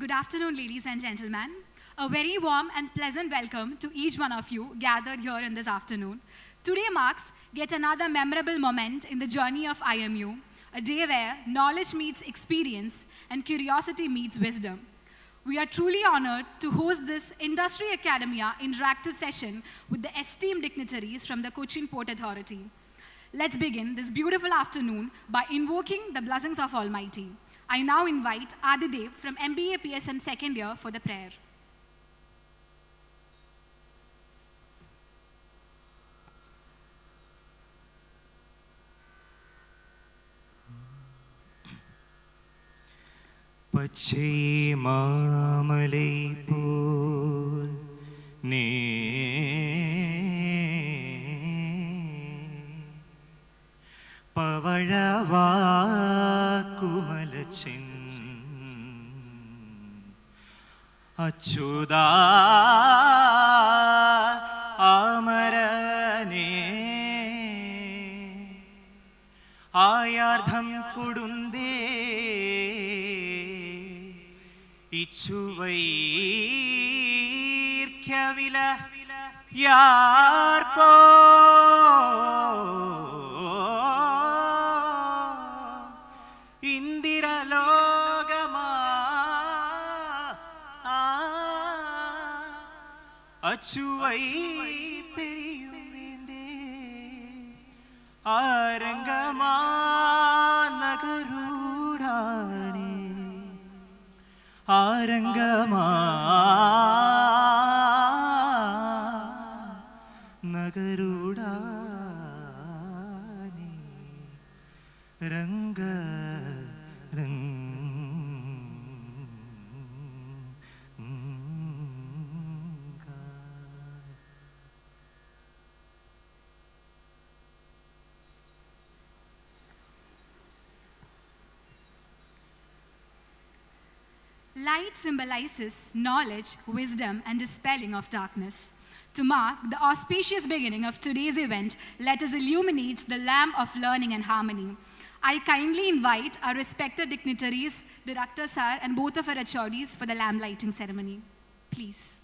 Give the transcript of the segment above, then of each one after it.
Good afternoon, ladies and gentlemen. A very warm and pleasant welcome to each one of you gathered here in this afternoon. Today marks yet another memorable moment in the journey of IMU, a day where knowledge meets experience and curiosity meets wisdom. We are truly honored to host this Industry Academia interactive session with the esteemed dignitaries from the Cochin Port Authority. Let's begin this beautiful afternoon by invoking the blessings of Almighty. I now invite Adidev from MBA PSM second year for the prayer. Pachai മാമലൈ പോൽ നീ പവഴവാക്കുമലച്ചിൻ അച്യുതാ അമരനേ ആയാർദ്ധം കൊടുന്തേ ഇച്ഛുവൈർഖ്യവില യാർപ്പോ ഇന്ദിരലോകമാ അച്ഛുവൈ പെയ്യുവിന്റെ ആരംഗമാ നഗരൂഢാണി ആരംഗമാ നഗരൂഢാനി രംഗ Light symbolizes knowledge, wisdom, and dispelling of darkness. To mark the auspicious beginning of today's event, let us illuminate the lamp of learning and harmony. I kindly invite our respected dignitaries, Director Sir, and both of our HODs for the lamp lighting ceremony. Please.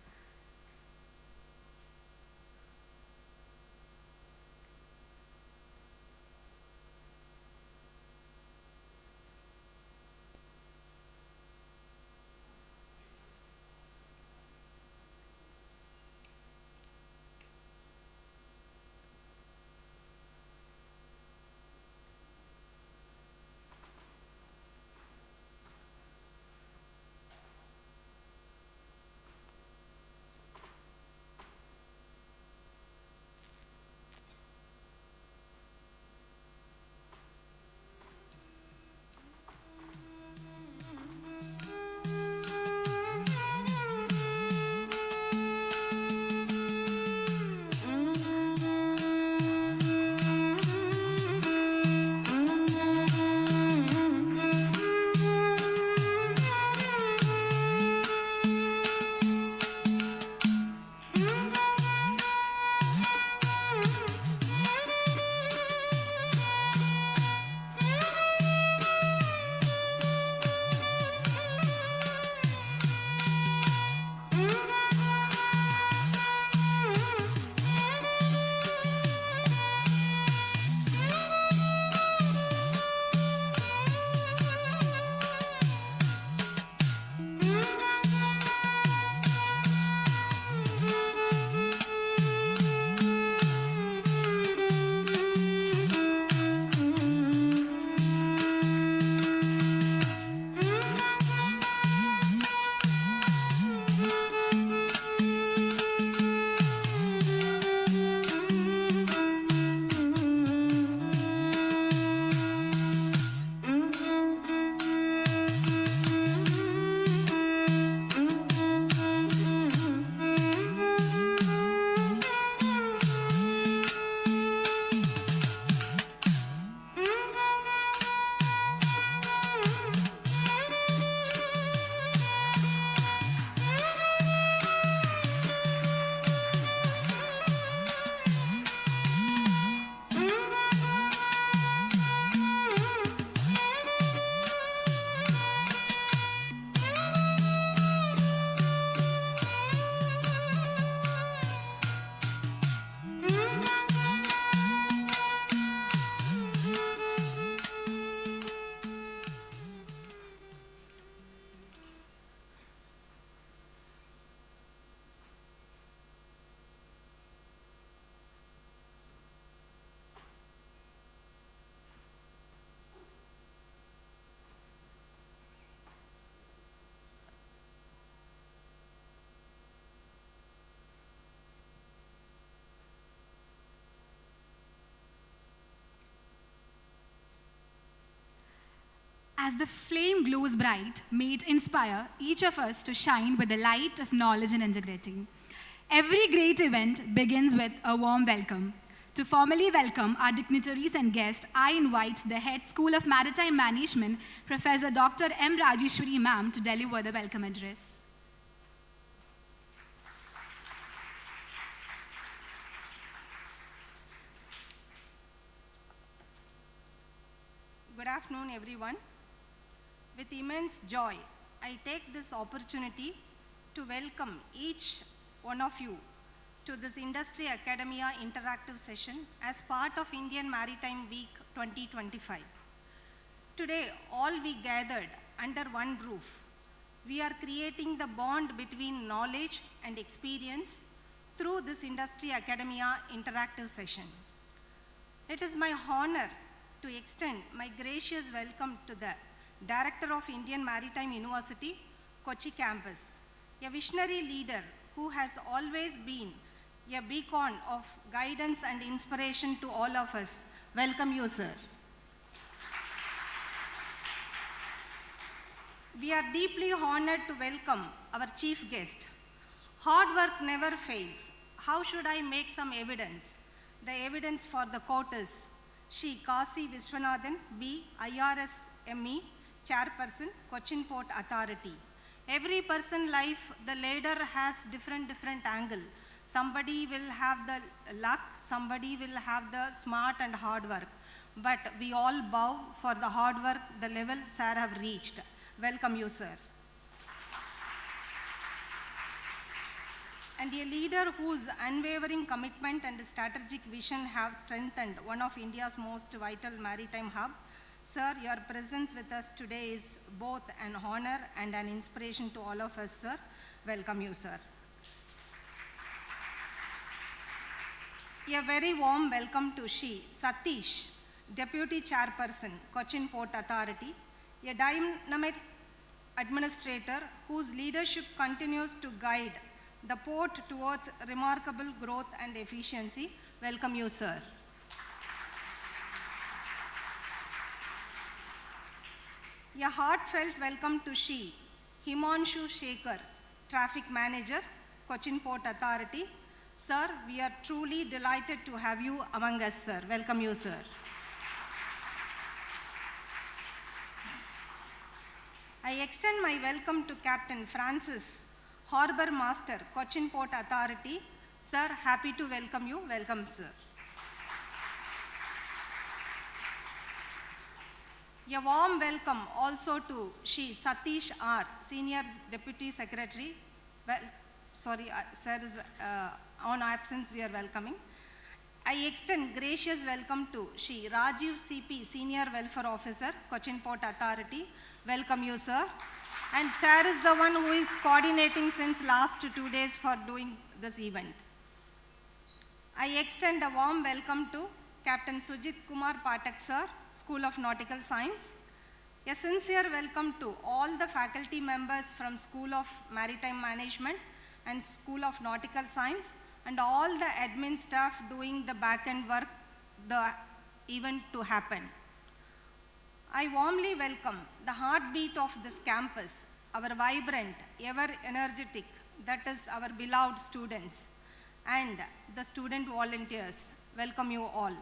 As the flame glows bright, may it inspire each of us to shine with the light of knowledge and integrity. Every great event begins with a warm welcome. To formally welcome our dignitaries and guests, I invite the Head School of Maritime Management, Professor Dr. M. Rajeshwari Ma'am, to deliver the welcome address. Good afternoon, everyone. With immense joy, I take this opportunity to welcome each one of you to this Industry Academia interactive session as part of Indian Maritime Week 2025. Today, all we gathered under one roof. We are creating the bond between knowledge and experience through this Industry Academia interactive session. It is my honor to extend my gracious welcome to the Director of Indian Maritime University, Kochi campus, a visionary leader who has always been a beacon of guidance and inspiration to all of us. Welcome you, sir. We are deeply honored to welcome our chief guest. Hard work never fails. How should I make some evidence? The evidence for the court is Shri Kasi Vishwanathan B. IRS ME, Chairperson, Cochin Port Authority. Every person life, the ladder has different angle. Somebody will have the luck, somebody will have the smart and hard work. But we all bow for the hard work, the level sir have reached. Welcome you, sir. And a leader whose unwavering commitment and strategic vision have strengthened one of India's most vital maritime hub. Sir, your presence with us today is both an honor and an inspiration to all of us, sir. Welcome you, sir. A very warm welcome to Shri Satish, Deputy Chairperson, Cochin Port Authority, a dynamic administrator whose leadership continues to guide the port towards remarkable growth and efficiency. Welcome you, sir. A heartfelt welcome to Shri Himanshu Shekhar, Traffic Manager, Cochin Port Authority. Sir, we are truly delighted to have you among us, sir. Welcome you, sir. I extend my welcome to Captain Francis, Harbour Master, Cochin Port Authority. Sir, happy to welcome you. Welcome, sir. A warm welcome also to Shri Satish R, Senior Deputy Secretary. Well, sorry, sir is on absence, we are welcoming. I extend gracious welcome to Shri Rajiv CP, Senior Welfare Officer, Cochin Port Authority. Welcome you, sir. And sir is the one who is coordinating since last 2 days for doing this event. I extend a warm welcome to Captain Sujit Kumar Patak, sir, School of Nautical Science. A sincere welcome to all the faculty members from School of Maritime Management and School of Nautical Science and all the admin staff doing the back-end work, the event to happen. I warmly welcome the heartbeat of this campus, our vibrant, ever energetic, that is our beloved students, and the student volunteers. Welcome you all.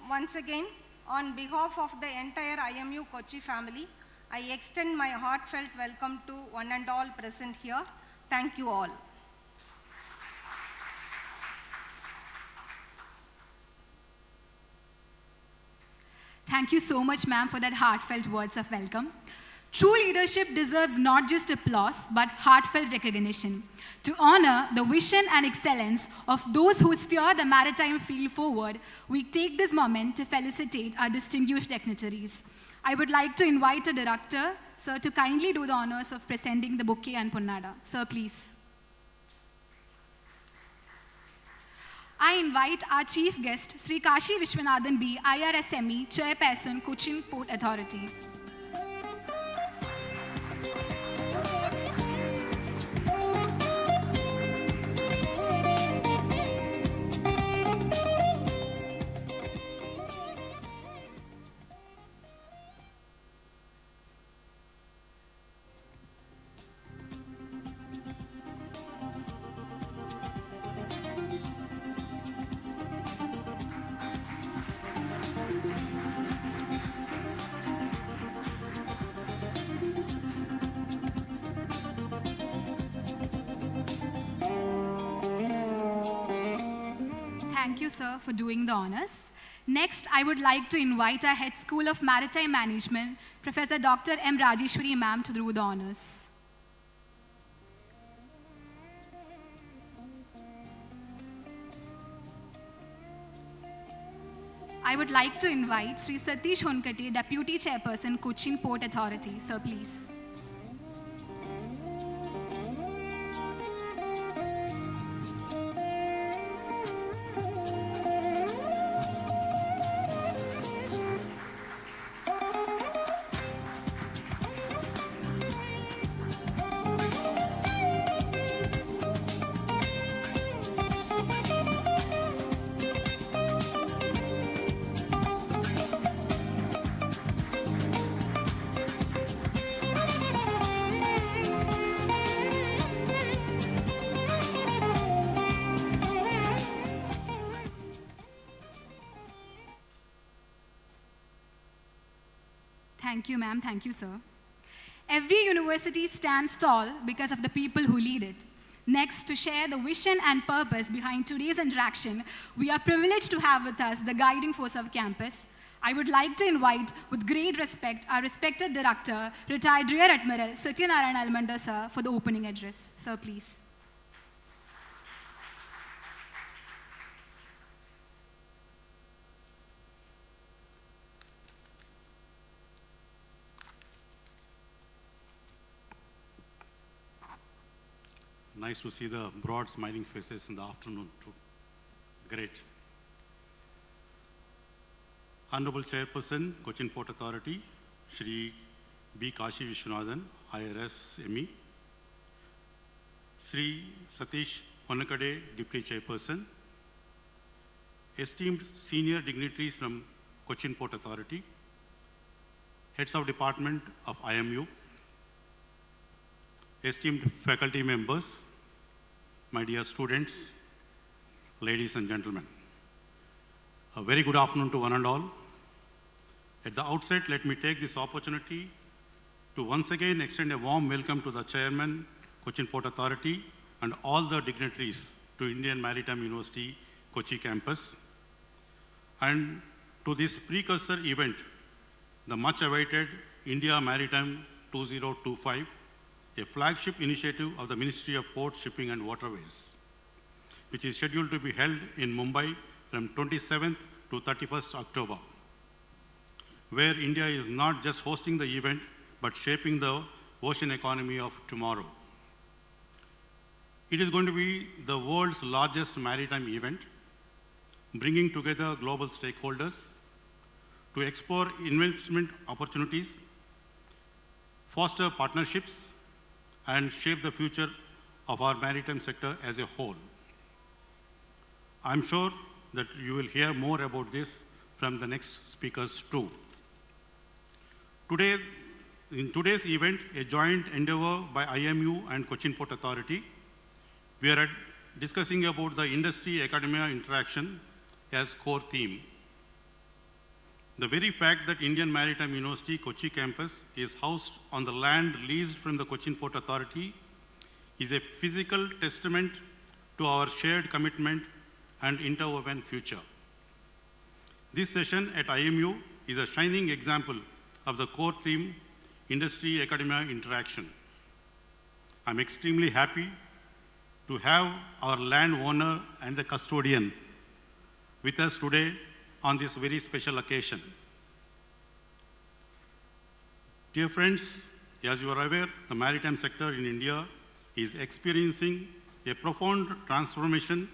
Once again, on behalf of the entire IMU Kochi family, I extend my heartfelt welcome to one and all present here. Thank you all. Thank you so much, ma'am, for that heartfelt words of welcome. True leadership deserves not just applause, but heartfelt recognition to honor the vision and excellence of those who steer the maritime field forward. We take this moment to felicitate our distinguished dignitaries. I would like to invite the director, sir, to kindly do the honors of presenting the bouquet and Punnada. Sir, please. I invite our chief guest, Sri Kashi Vishwanathan B, IRSME, Chairperson, Cochin Port Authority. Thank you, sir, for doing the honors. Next, I would like to invite our Head School of Maritime Management, Professor Dr. M. Rajeshwari ma'am, to do the honors. I would like to invite Sri Satish Hunkate, Deputy Chairperson, Cochin Port Authority. Sir, please. Thank you, ma'am. Thank you, sir. Every university stands tall because of the people who lead it. Next, to share the vision and purpose behind today's interaction, we are privileged to have with us the guiding force of campus. I would like to invite, with great respect, our respected director, retired Rear Admiral Satyanarayan Almanda, sir, for the opening address. Sir, please. Nice to see the broad smiling faces in the afternoon too. Great. Honorable Chairperson, Cochin Port Authority, Shri B. Kashi Vishwanathan, IRS ME, Shri Satish Honakade, Deputy Chairperson, esteemed senior dignitaries from Cochin Port Authority, heads of department of IMU, esteemed faculty members, my dear students, ladies and gentlemen. A very good afternoon to one and all. At the outset, let me take this opportunity to once again extend a warm welcome to the Chairman, Cochin Port Authority, and all the dignitaries to Indian Maritime University, Kochi campus, and to this precursor event, the much awaited India Maritime 2025, a flagship initiative of the Ministry of Ports, Shipping and Waterways, which is scheduled to be held in Mumbai from 27th to 31st October, where India is not just hosting the event, but shaping the ocean economy of tomorrow. It is going to be the world's largest maritime event, bringing together global stakeholders to explore investment opportunities, foster partnerships, and shape the future of our maritime sector as a whole. I'm sure that you will hear more about this from the next speakers too. Today, in today's event, a joint endeavor by IMU and Cochin Port Authority, we are discussing about the industry-academia interaction as core theme. The very fact that Indian Maritime University Kochi campus is housed on the land leased from the Cochin Port Authority is a physical testament to our shared commitment and interwoven future. This session at IMU is a shining example of the core theme, industry-academia interaction. I'm extremely happy to have our landowner and the custodian with us today on this very special occasion. Dear friends, as you are aware, the maritime sector in India is experiencing a profound transformation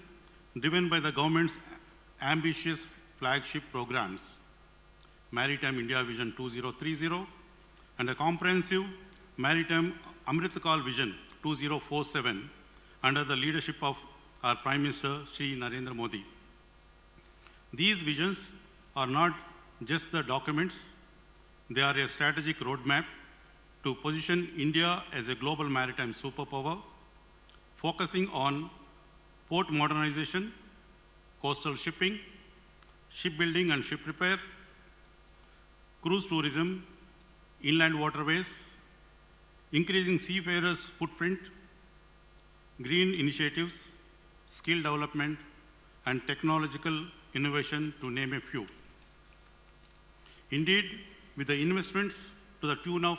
driven by the government's ambitious flagship programs, Maritime India Vision 2030 and a comprehensive Maritime Amrit Kal Vision 2047 under the leadership of our Prime Minister Shri Narendra Modi. These visions are not just the documents, they are a strategic roadmap to position India as a global maritime superpower, focusing on port modernization, coastal shipping, shipbuilding and ship repair, cruise tourism, inland waterways, increasing seafarers' footprint, green initiatives, skill development, and technological innovation, to name a few. Indeed, with the investments to the tune of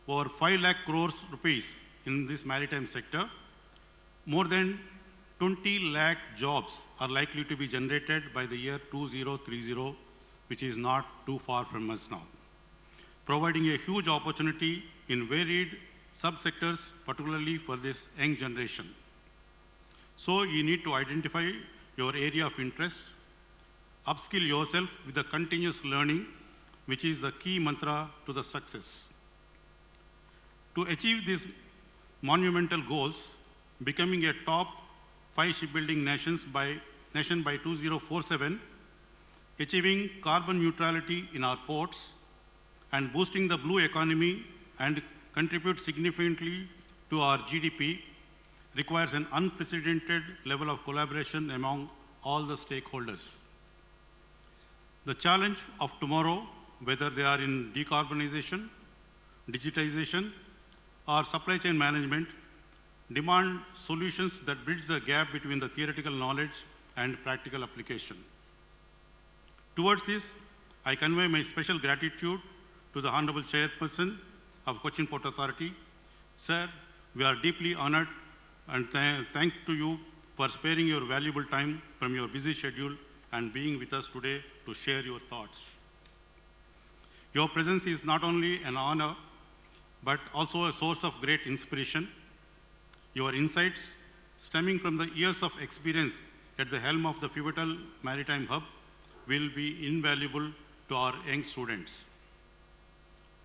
over 5 lakh crores rupees in this maritime sector, more than 20 lakh jobs are likely to be generated by the year 2030, which is not too far from us now, providing a huge opportunity in varied subsectors, particularly for this young generation. So you need to identify your area of interest, upskill yourself with the continuous learning, which is the key mantra to the success. To achieve these monumental goals, becoming a top 5 shipbuilding nation by 2047, achieving carbon neutrality in our ports, and boosting the blue economy and contribute significantly to our GDP requires an unprecedented level of collaboration among all the stakeholders. The challenge of tomorrow, whether they are in decarbonization, digitization, or supply chain management, demand solutions that bridge the gap between the theoretical knowledge and practical application. Towards this, I convey my special gratitude to the Honorable Chairperson of Cochin Port Authority. Sir, we are deeply honored and thank to you for sparing your valuable time from your busy schedule and being with us today to share your thoughts. Your presence is not only an honor, but also a source of great inspiration. Your insights, stemming from the years of experience at the helm of the pivotal maritime hub, will be invaluable to our young students.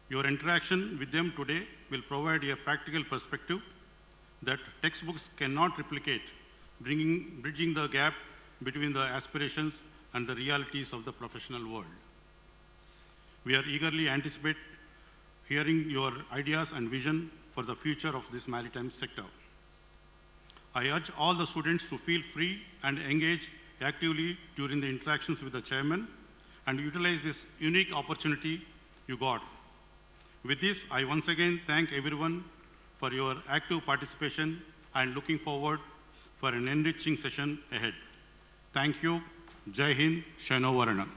Your interaction with them today will provide a practical perspective that textbooks cannot replicate, bridging the gap between the aspirations and the realities of the professional world. We are eagerly anticipate hearing your ideas and vision for the future of this maritime sector. I urge all the students to feel free and engage actively during the interactions with the chairman and utilize this unique opportunity you got. With this, I once again thank everyone for your active participation and looking forward for an enriching session ahead. Thank you. Jai Hind, Shaino Varana.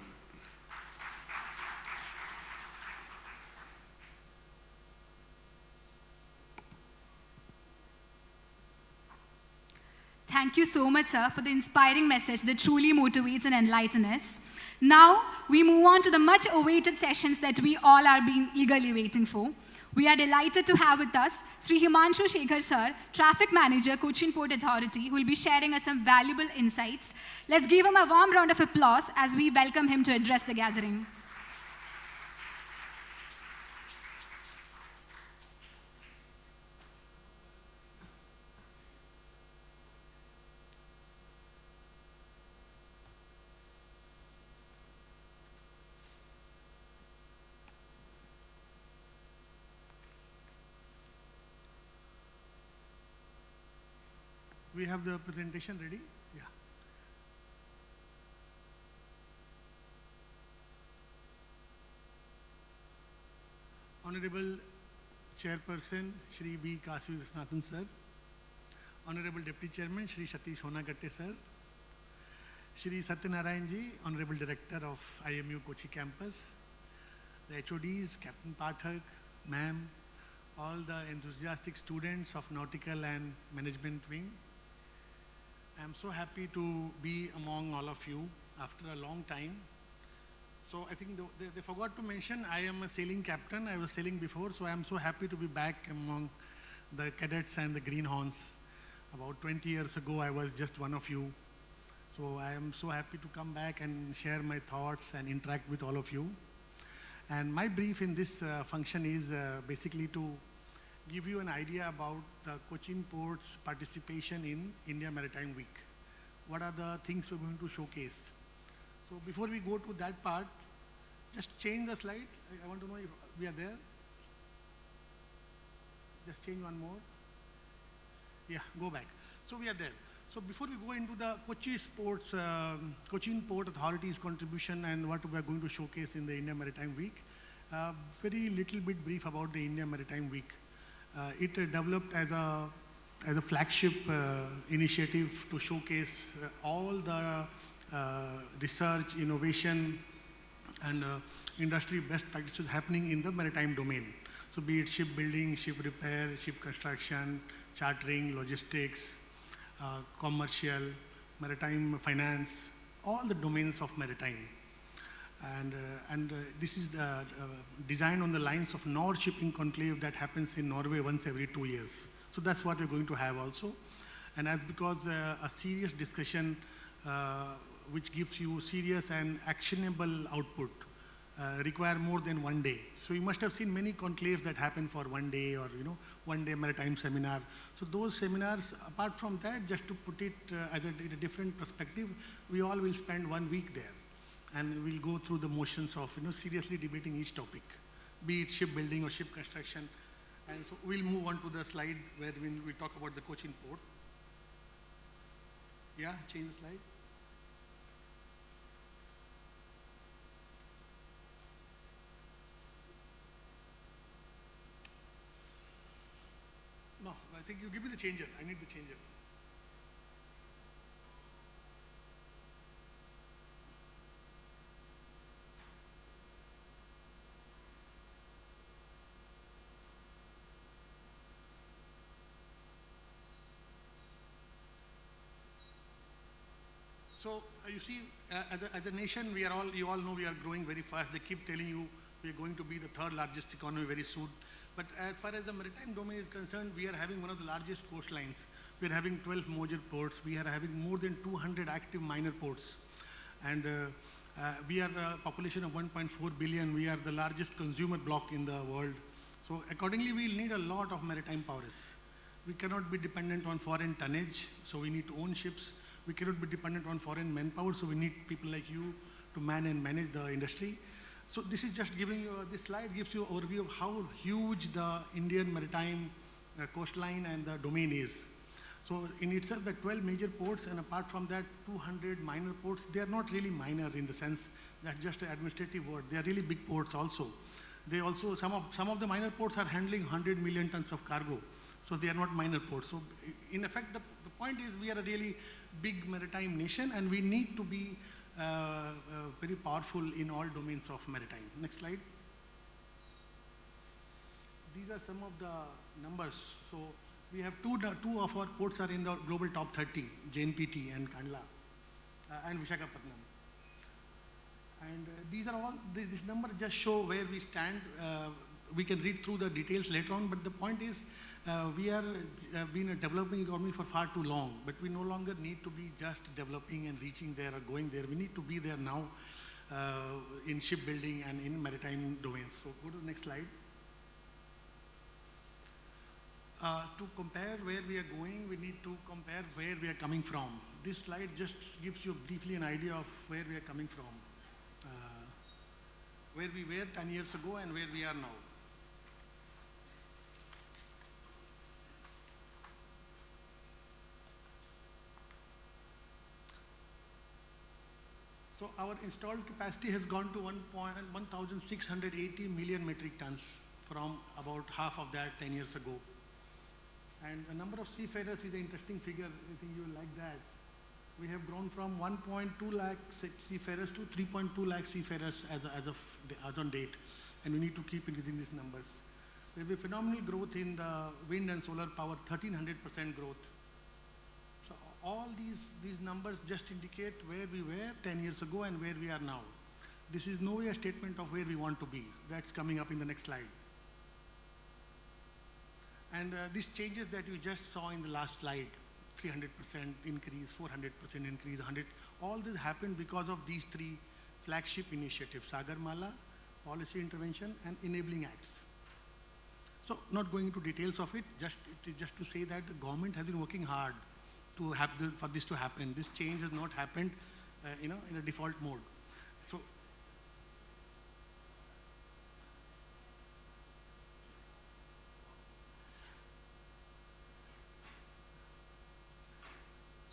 Thank you so much, sir, for the inspiring message that truly motivates and enlightens us. Now, we move on to the much-awaited sessions that we all are being eagerly waiting for. We are delighted to have with us Sri Himanshu Shekhar, sir, Traffic Manager, Cochin Port Authority, who will be sharing us some valuable insights. Let's give him a warm round of applause as we welcome him to address the gathering. We have the presentation ready? Yeah. Honorable Chairperson, Shri B. Kasi Viswanathan sir, Honorable Deputy Chairman, Shri Satish Honagatte sir, Shri Satyanarayan ji, Honorable Director of IMU Kochi campus, the HODs, Captain Pathak, ma'am, all the enthusiastic students of Nautical and Management Wing. I'm so happy to be among all of you after a long time. So I think they forgot to mention I am a sailing captain. I was sailing before, so I'm so happy to be back among the cadets and the greenhorns. About 20 years ago, I was just one of you. So I am so happy to come back and share my thoughts and interact with all of you. And my brief in this function is basically to give you an idea about the Cochin Port's participation in India Maritime Week. What are the things we're going to showcase? So before we go to that part, just change the slide. I want to know if we are there. Just change one more. Yeah, go back. So we are there. So before we go into the Cochin Port Authority's contribution and what we are going to showcase in the India Maritime Week, very little bit brief about the India Maritime Week. It developed as a flagship initiative to showcase all the research, innovation, and industry best practices happening in the maritime domain. So be it shipbuilding, ship repair, ship construction, chartering, logistics, commercial, maritime finance, all the domains of maritime. And this is designed on the lines of Nord Shipping Conclave that happens in Norway once every 2 years. So that's what we're going to have also. And as because a serious discussion which gives you serious and actionable output require more than 1 day. So you must have seen many conclaves that happen for 1 day or 1 day maritime seminar. So those seminars, apart from that, just to put it as in a different perspective, we all will spend 1 week there. And we'll go through the motions of seriously debating each topic, be it shipbuilding or ship construction. And so we'll move on to the slide where we talk about the Cochin port. Yeah, change the slide. No, I think you give me the changer. I need the changer. So you see, as a nation, you all know we are growing very fast. They keep telling you we are going to be the third largest economy very soon. But as far as the maritime domain is concerned, we are having one of the largest coastlines. We are having 12 major ports. We are having more than 200 active minor ports. And we are a population of 1.4 billion. We are the largest consumer bloc in the world. So accordingly, we'll need a lot of maritime powers. We cannot be dependent on foreign tonnage, so we need to own ships. We cannot be dependent on foreign manpower, so we need people like you to man and manage the industry. So this is just giving you, this slide gives you an overview of how huge the Indian maritime coastline and the domain is. So in itself, the 12 major ports, and apart from that, 200 minor ports, they are not really minor in the sense that just an administrative word. They are really big ports also. They also, some of the minor ports are handling 100 million tons of cargo. So they are not minor ports. So in effect, the point is we are a really big maritime nation, and we need to be very powerful in all domains of maritime. Next slide. These are some of the numbers. So we have two of our ports are in the global top 30, JNPT and Kandla, and Visakhapatnam. And these are all, this number just show where we stand. We can read through the details later on, but the point is we are been a developing economy for far too long, but we no longer need to be just developing and reaching there or going there. We need to be there now in shipbuilding and in maritime domains. So go to the next slide. To compare where we are going, we need to compare where we are coming from. This slide just gives you briefly an idea of where we are coming from, where we were 10 years ago and where we are now. So our installed capacity has gone to 1,680 million metric tons from about half of that 10 years ago. And the number of seafarers is an interesting figure. I think you will like that. We have grown from 1.2 lakh seafarers to 3.2 lakh seafarers as on date. And we need to keep increasing these numbers. There will be phenomenal growth in the wind and solar power, 1,300% growth. So all these numbers just indicate where we were 10 years ago and where we are now. This is no way a statement of where we want to be. That's coming up in the next slide. And these changes that you just saw in the last slide, 300% increase, 400% increase, 100, all this happened because of these three flagship initiatives, Sagarmala, policy intervention, and enabling acts. So not going into details of it, just to say that the government has been working hard to have for this to happen. This change has not happened, in a default mode.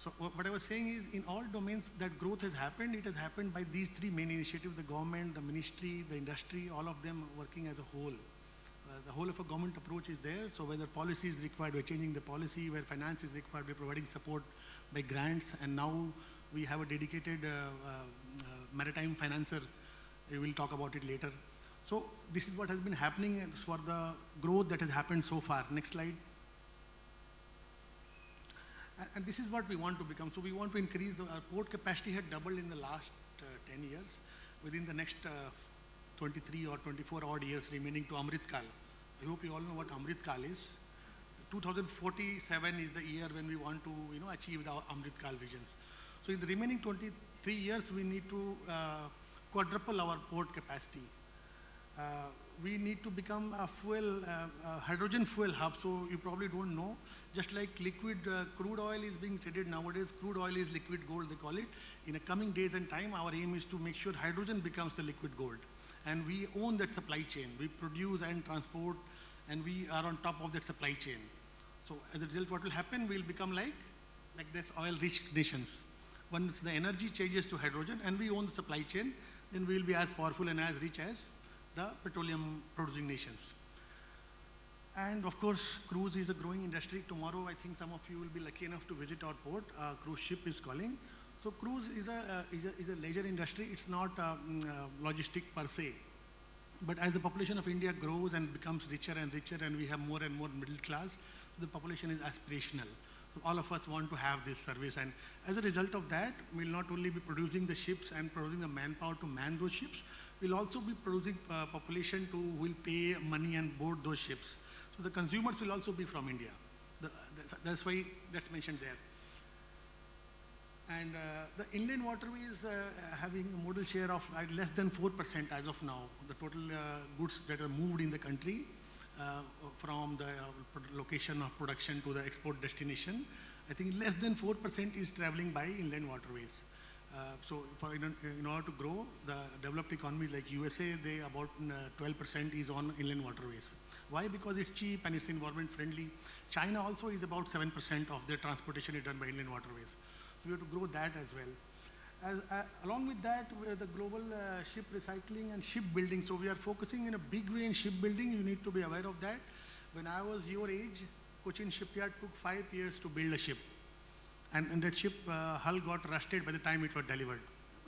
So what I was saying is, in all domains that growth has happened, it has happened by these three main initiatives: the government, the ministry, the industry, all of them working as a whole. The whole of a government approach is there. So whether policy is required, we're changing the policy. Where finance is required, we're providing support by grants. And now We have a dedicated maritime financer. We will talk about it later. So this is what has been happening for the growth that has happened so far. Next slide. And this is what we want to become. So we want to increase our port capacity had doubled in the last 10 years. Within the next 23 or 24 odd years remaining to Amrit Kal. I hope you all know what Amrit Kal is. 2047 is the year when we want to achieve the Amrit Kal visions. So in the remaining 23 years, we need to quadruple our port capacity. We need to become a hydrogen fuel hub. So you probably don't know, just like liquid crude oil is being traded nowadays, crude oil is liquid gold, they call it. In the coming days and time, our aim is to make sure hydrogen becomes the liquid gold. And we own that supply chain. We produce and transport, and we are on top of that supply chain. So as a result, what will happen, we'll become like this oil-rich nations. Once the energy changes to hydrogen and we own the supply chain, then we will be as powerful and as rich as the petroleum producing nations. And of course, cruise is a growing industry. Tomorrow, I think some of you will be lucky enough to visit our port. Cruise ship is calling. So cruise is a leisure industry. It's not logistic per se. But as the population of India grows and becomes richer and richer, and we have more and more middle class, the population is aspirational. So all of us want to have this service, and as a result of that, we'll not only be producing the ships and producing the manpower to man those ships, we'll also be producing population who will pay money and board those ships. So the consumers will also be from India. That's why that's mentioned there. And the inland waterways having a modal share of less than 4% as of now. The total goods that are moved in the country from the location of production to the export destination, I think less than 4% is traveling by inland waterways. So in order to grow, the developed economies like USA, they about 12% is on inland waterways. Why? Because it's cheap and it's environment friendly. China also is about 7% of their transportation is done by inland waterways. So we have to grow that as well. Along with that, the global ship recycling and shipbuilding. So we are focusing in a big way in shipbuilding. You need to be aware of that. When I was your age, Cochin shipyard took 5 years to build a ship. And that ship hull got rusted by the time it was delivered.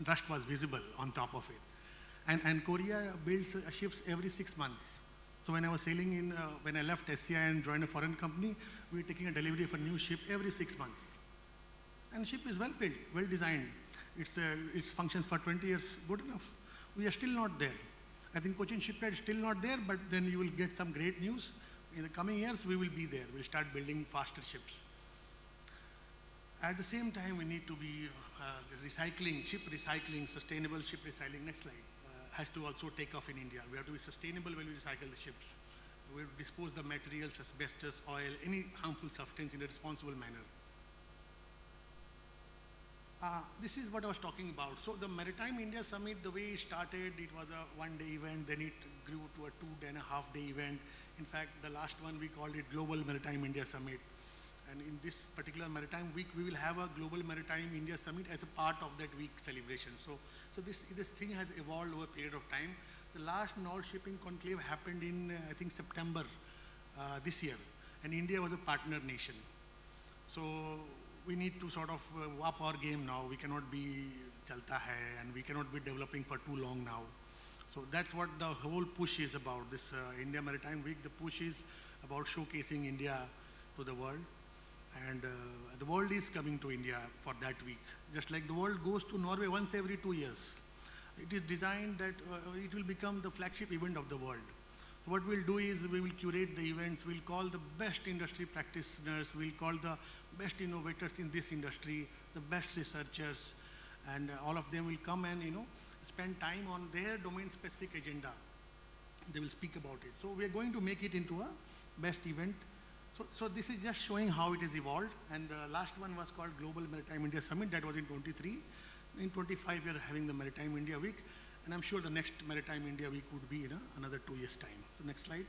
Rust was visible on top of it. And Korea builds ships every 6 months. So when I was sailing in, when I left SCI and joined a foreign company, we were taking a delivery of a new ship every 6 months. And ship is well built, well designed. It functions for 20 years, good enough. We are still not there. I think Cochin shipyard is still not there, but then you will get some great news. In the coming years, we will be there. We'll start building faster ships. At the same time, we need to be recycling, ship recycling, sustainable ship recycling. Next slide. Has to also take off in India. We have to be sustainable when we recycle the ships. We have to dispose the materials, asbestos, oil, any harmful substance in a responsible manner. This is what I was talking about. So the Maritime India Summit, the way it started, it was a one-day event, then it grew to a 2.5-day event. In fact, the last one we called it Global Maritime India Summit. And in this particular Maritime Week, we will have a Global Maritime India Summit as a part of that week celebration. So this thing has evolved over a period of time. The last Nord Shipping Conclave happened in, I think, September this year. And India was a partner nation. So we need to sort of up our game now. We cannot be chalta hai, and we cannot be developing for too long now. So that's what the whole push is about. This India Maritime Week, the push is about showcasing India to the world. And the world is coming to India for that week. Just like the world goes to Norway once every 2 years. It is designed that it will become the flagship event of the world. So what we'll do is we will curate the events, we'll call the best industry practitioners, we'll call the best innovators in this industry, the best researchers, and all of them will come and spend time on their domain-specific agenda. They will speak about it. So we are going to make it into a best event. So this is just showing how it has evolved. And the last one was called Global Maritime India Summit. That was in 23. In 25, we are having the Maritime India Week. And I'm sure the next Maritime India Week would be in another 2 years' time. So next slide.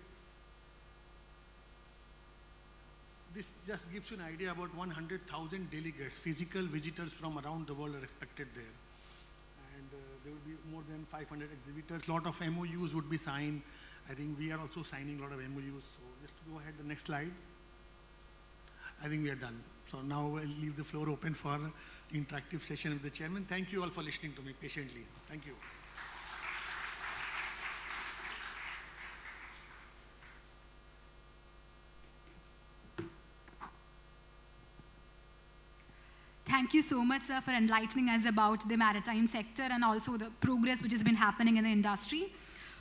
This just gives you an idea about 100,000 delegates, physical visitors from around the world are expected there. And there will be more than 500 exhibitors. A lot of MOUs would be signed. I think we are also signing a lot of MOUs. So just go ahead, the next slide. I think we are done. So now I'll leave the floor open for interactive session with the chairman. Thank you all for listening to me patiently. Thank you. Thank you so much, sir, for enlightening us about the maritime sector and also the progress which has been happening in the industry.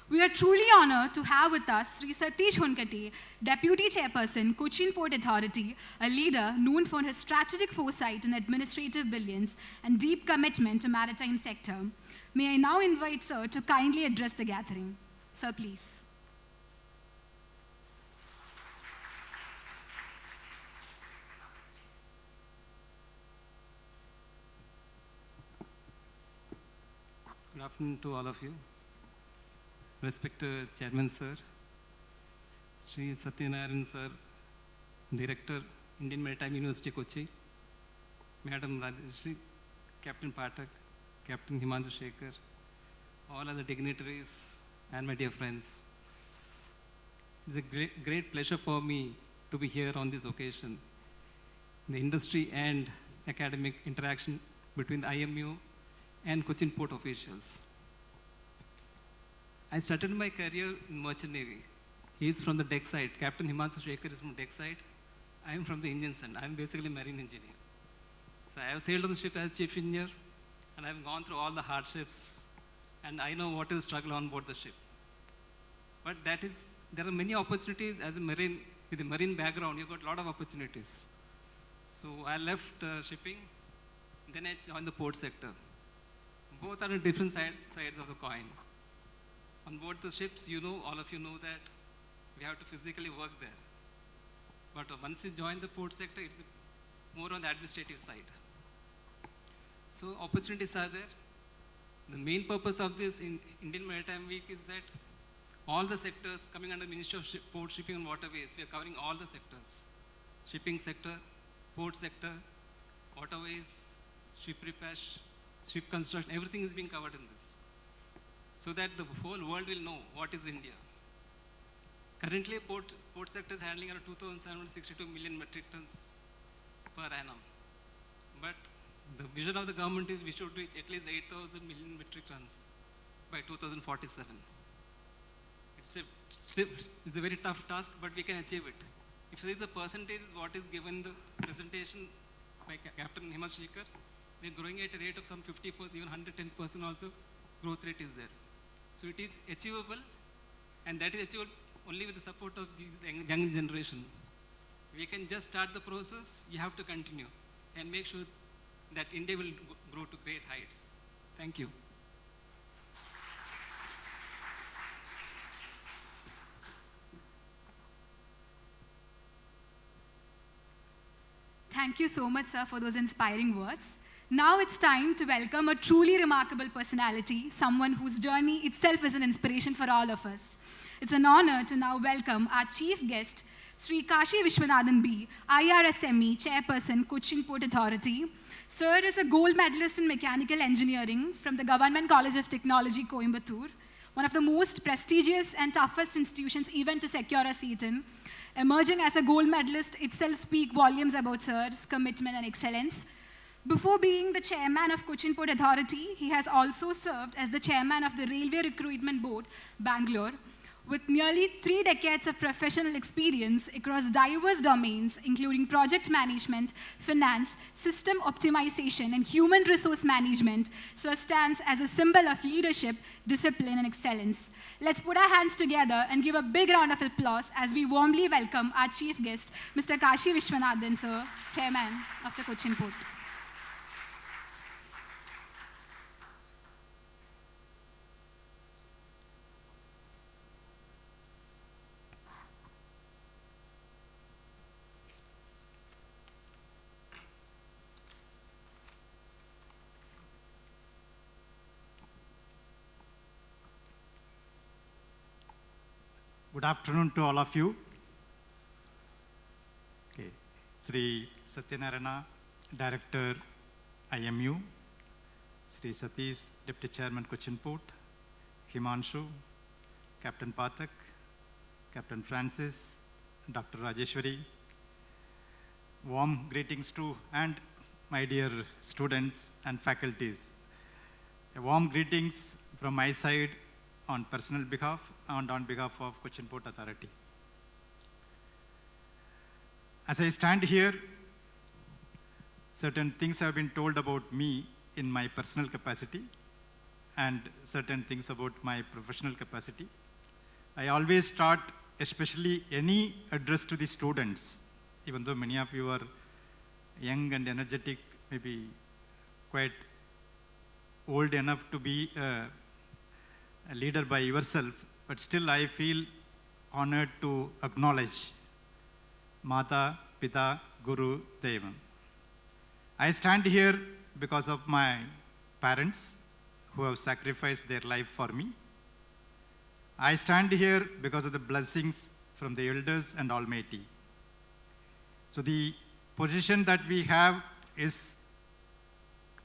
We are truly honored to have with us Sri Satish Honkatte, Deputy Chairperson, Cochin Port Authority, a leader known for his strategic foresight and administrative brilliance and deep commitment to maritime sector. May I now invite sir to kindly address the gathering. Sir, please. Good afternoon to all of you. Respected Chairman Sir, Sri Satyanarayan Sir, Director, Indian Maritime University Kochi, Madam Rajeshri, Captain Pathak, Captain Himanshu Shekhar, all other dignitaries, and my dear friends. It's a great pleasure for me to be here on this occasion. The industry and academic interaction between the IMU and Cochin Port officials. I started my career in Merchant Navy. He is from the deck side. Captain Himanshu Shekhar is from deck side. I am from the engine side. I am basically marine engineer. So I have sailed on the ship as chief engineer, and I have gone through all the hardships, and I know what is the struggle on board the ship. But there are many opportunities as a marine, with a marine background, you've got a lot of opportunities. So I left shipping, then I joined the port sector. Both are on different sides of the coin. On board the ships, all of you know that we have to physically work there. But once you join the port sector, it's more on the administrative side. So opportunities are there. The main purpose of this in Indian Maritime Week is that all the sectors coming under Ministry of Port, Shipping and Waterways, we are covering all the sectors. Shipping sector, port sector, waterways, ship repair, ship construction, everything is being covered in this. So that the whole world will know what is India. Currently, port sector is handling around 2,762 million metric tons per annum. But the vision of the government is we should reach at least 8,000 million metric tons by 2047. It's a very tough task, but we can achieve it. If you see the percentages, what is given in the presentation by Captain Himanshu Shekhar, we're growing at a rate of some 50%, even 110% also, growth rate is there. So it is achievable, and that is achievable only with the support of this young generation. We can just start the process, you have to continue, and make sure that India will grow to great heights. Thank you. Thank you so much, sir, for those inspiring words. Now it's time to welcome a truly remarkable personality, someone whose journey itself is an inspiration for all of us. It's an honor to now welcome our chief guest, Sri Kashi Vishwanathan B., IRSME Chairperson, Cochin Port Authority. Sir is a gold medalist in mechanical engineering from the Government College of Technology, Coimbatore, one of the most prestigious and toughest institutions even to secure a seat in. Emerging as a gold medalist itself speaks volumes about sir's commitment and excellence. Before being the chairman of Cochin Port Authority, he has also served as the chairman of the Railway Recruitment Board, Bangalore. With nearly 3 decades of professional experience across diverse domains, including project management, finance, system optimization, and human resource management, Sir stands as a symbol of leadership, discipline, and excellence. Let's put our hands together and give a big round of applause as we warmly welcome our chief guest, Mr. Kashi Vishwanathan, Sir, Chairman of the Cochin Port. Good afternoon to all of you. Okay. Sri Satyanarayana, Director, IMU. Sri Satish, Deputy Chairman, Cochin Port. Himanshu, Captain Pathak, Captain Francis, Dr. Rajeshwari, Warm greetings to and my dear students and faculties. A warm greetings from my side on personal behalf and on behalf of Cochin Port Authority. As I stand here, certain things have been told about me in my personal capacity and certain things about my professional capacity. I always start, especially any address to the students, even though many of you are young and energetic, maybe quite old enough to be a leader by yourself, but still I feel honored to acknowledge Mata, Pita, Guru, Devam. I stand here because of my parents who have sacrificed their life for me. I stand here because of the blessings from the elders and Almighty. So the position that we have is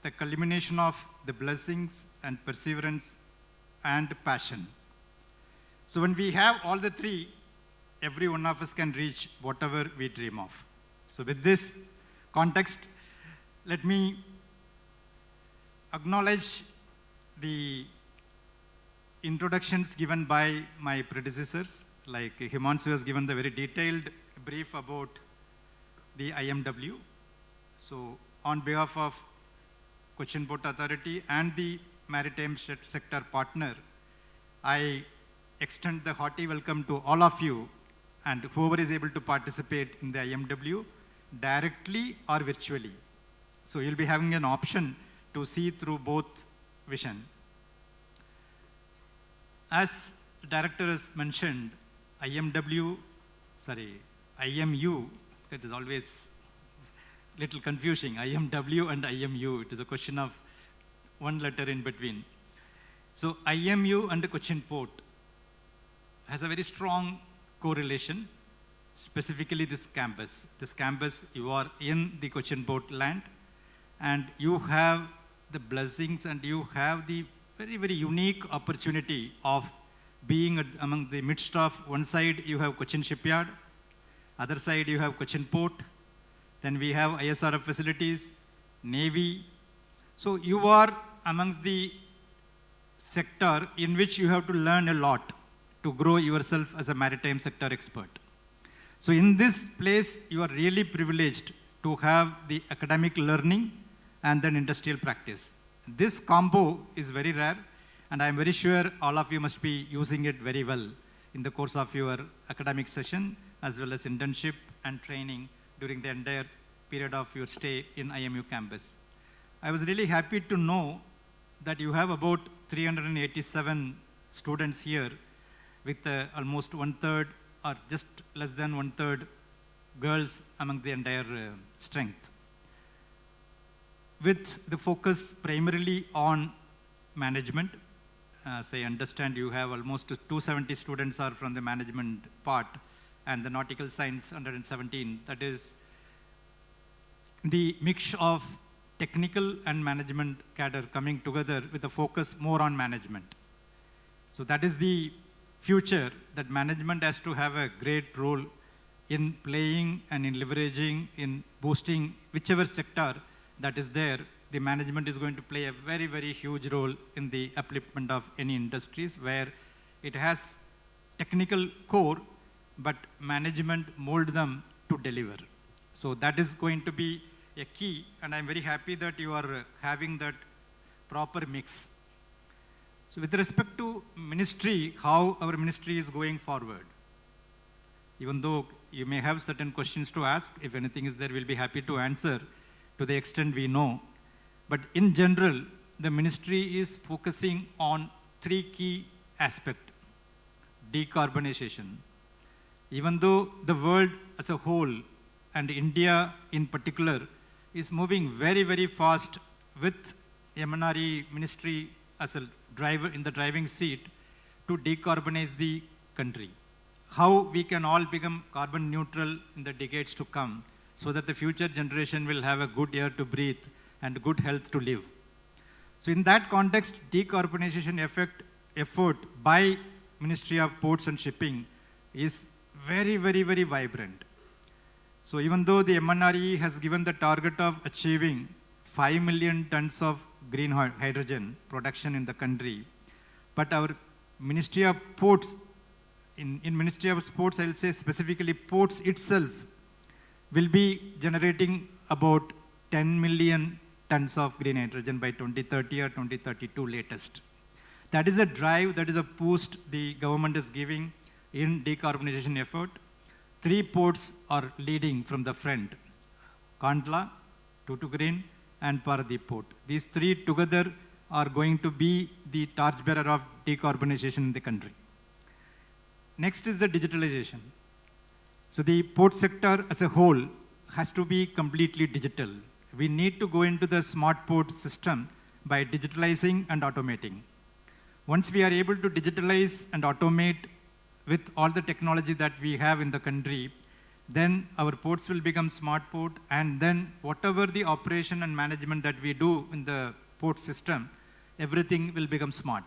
the culmination of the blessings and perseverance and passion. So when we have all the three, every one of us can reach whatever we dream of. So with this context, let me acknowledge the introductions given by my predecessors, like Himanshu has given the very detailed brief about the IMW. So on behalf of Cochin Port Authority and the Maritime Sector Partner, I extend the hearty welcome to all of you and whoever is able to participate in the IMW directly or virtually. So you'll be having an option to see through both vision. As the director has mentioned, IMU, it is always little confusing, IMW and IMU, it is a question of one letter in between. So IMU and Cochin Port has a very strong correlation, specifically this campus. This campus, you are in the Cochin Port land and you have the blessings and you have the very, very unique opportunity of being among the midst of one side you have Cochin Shipyard, other side you have Cochin Port, then we have ISRF facilities, Navy. So you are amongst the sector in which you have to learn a lot to grow yourself as a maritime sector expert. So in this place, you are really privileged to have the academic learning and then industrial practice. This combo is very rare, and I'm very sure all of you must be using it very well in the course of your academic session, as well as internship and training during the entire period of your stay in IMU campus. I was really happy to know that you have about 387 students here with almost 1/3 or just less than 1/3 girls among the entire strength. With the focus primarily on management, as I understand you have almost 270 students are from the management part and the nautical science 117, that is the mix of technical and management cadre coming together with a focus more on management. So that is the future, that management has to have a great role in playing and in leveraging, in boosting whichever sector that is there. The management is going to play a very, very huge role in the upliftment of any industries where it has technical core, but management mold them to deliver. So that is going to be a key, and I'm very happy that you are having that proper mix. So with respect to ministry, how our ministry is going forward, even though you may have certain questions to ask, if anything is there, we'll be happy to answer to the extent we know. But in general, the ministry is focusing on three key aspects. Decarbonization. Even though the world as a whole and India in particular is moving very, very fast with MNRE ministry as a driver in the driving seat to decarbonize the country. How we can all become carbon neutral in the decades to come so that the future generation will have a good air to breathe and good health to live. So in that context, decarbonization effort by Ministry of Ports and Shipping is very, very, very vibrant. So even though the MNRE has given the target of achieving 5 million tons of green hydrogen production in the country, but our Ministry of Ports, in Ministry of Sports, I'll say specifically ports itself, will be generating about 10 million tons of green hydrogen by 2030 or 2032 latest. That is a drive, that is a boost the government is giving in decarbonization effort. 3 ports are leading from the front: Kandla, Tuticorin, and Paradip Port. These 3 together are going to be the torchbearer of decarbonization in the country. Next is the digitalization. So the port sector as a whole has to be completely digital. We need to go into the smart port system by digitalizing and automating. Once we are able to digitalize and automate with all the technology that we have in the country, then our ports will become smart port, and then whatever the operation and management that we do in the port system, everything will become smart.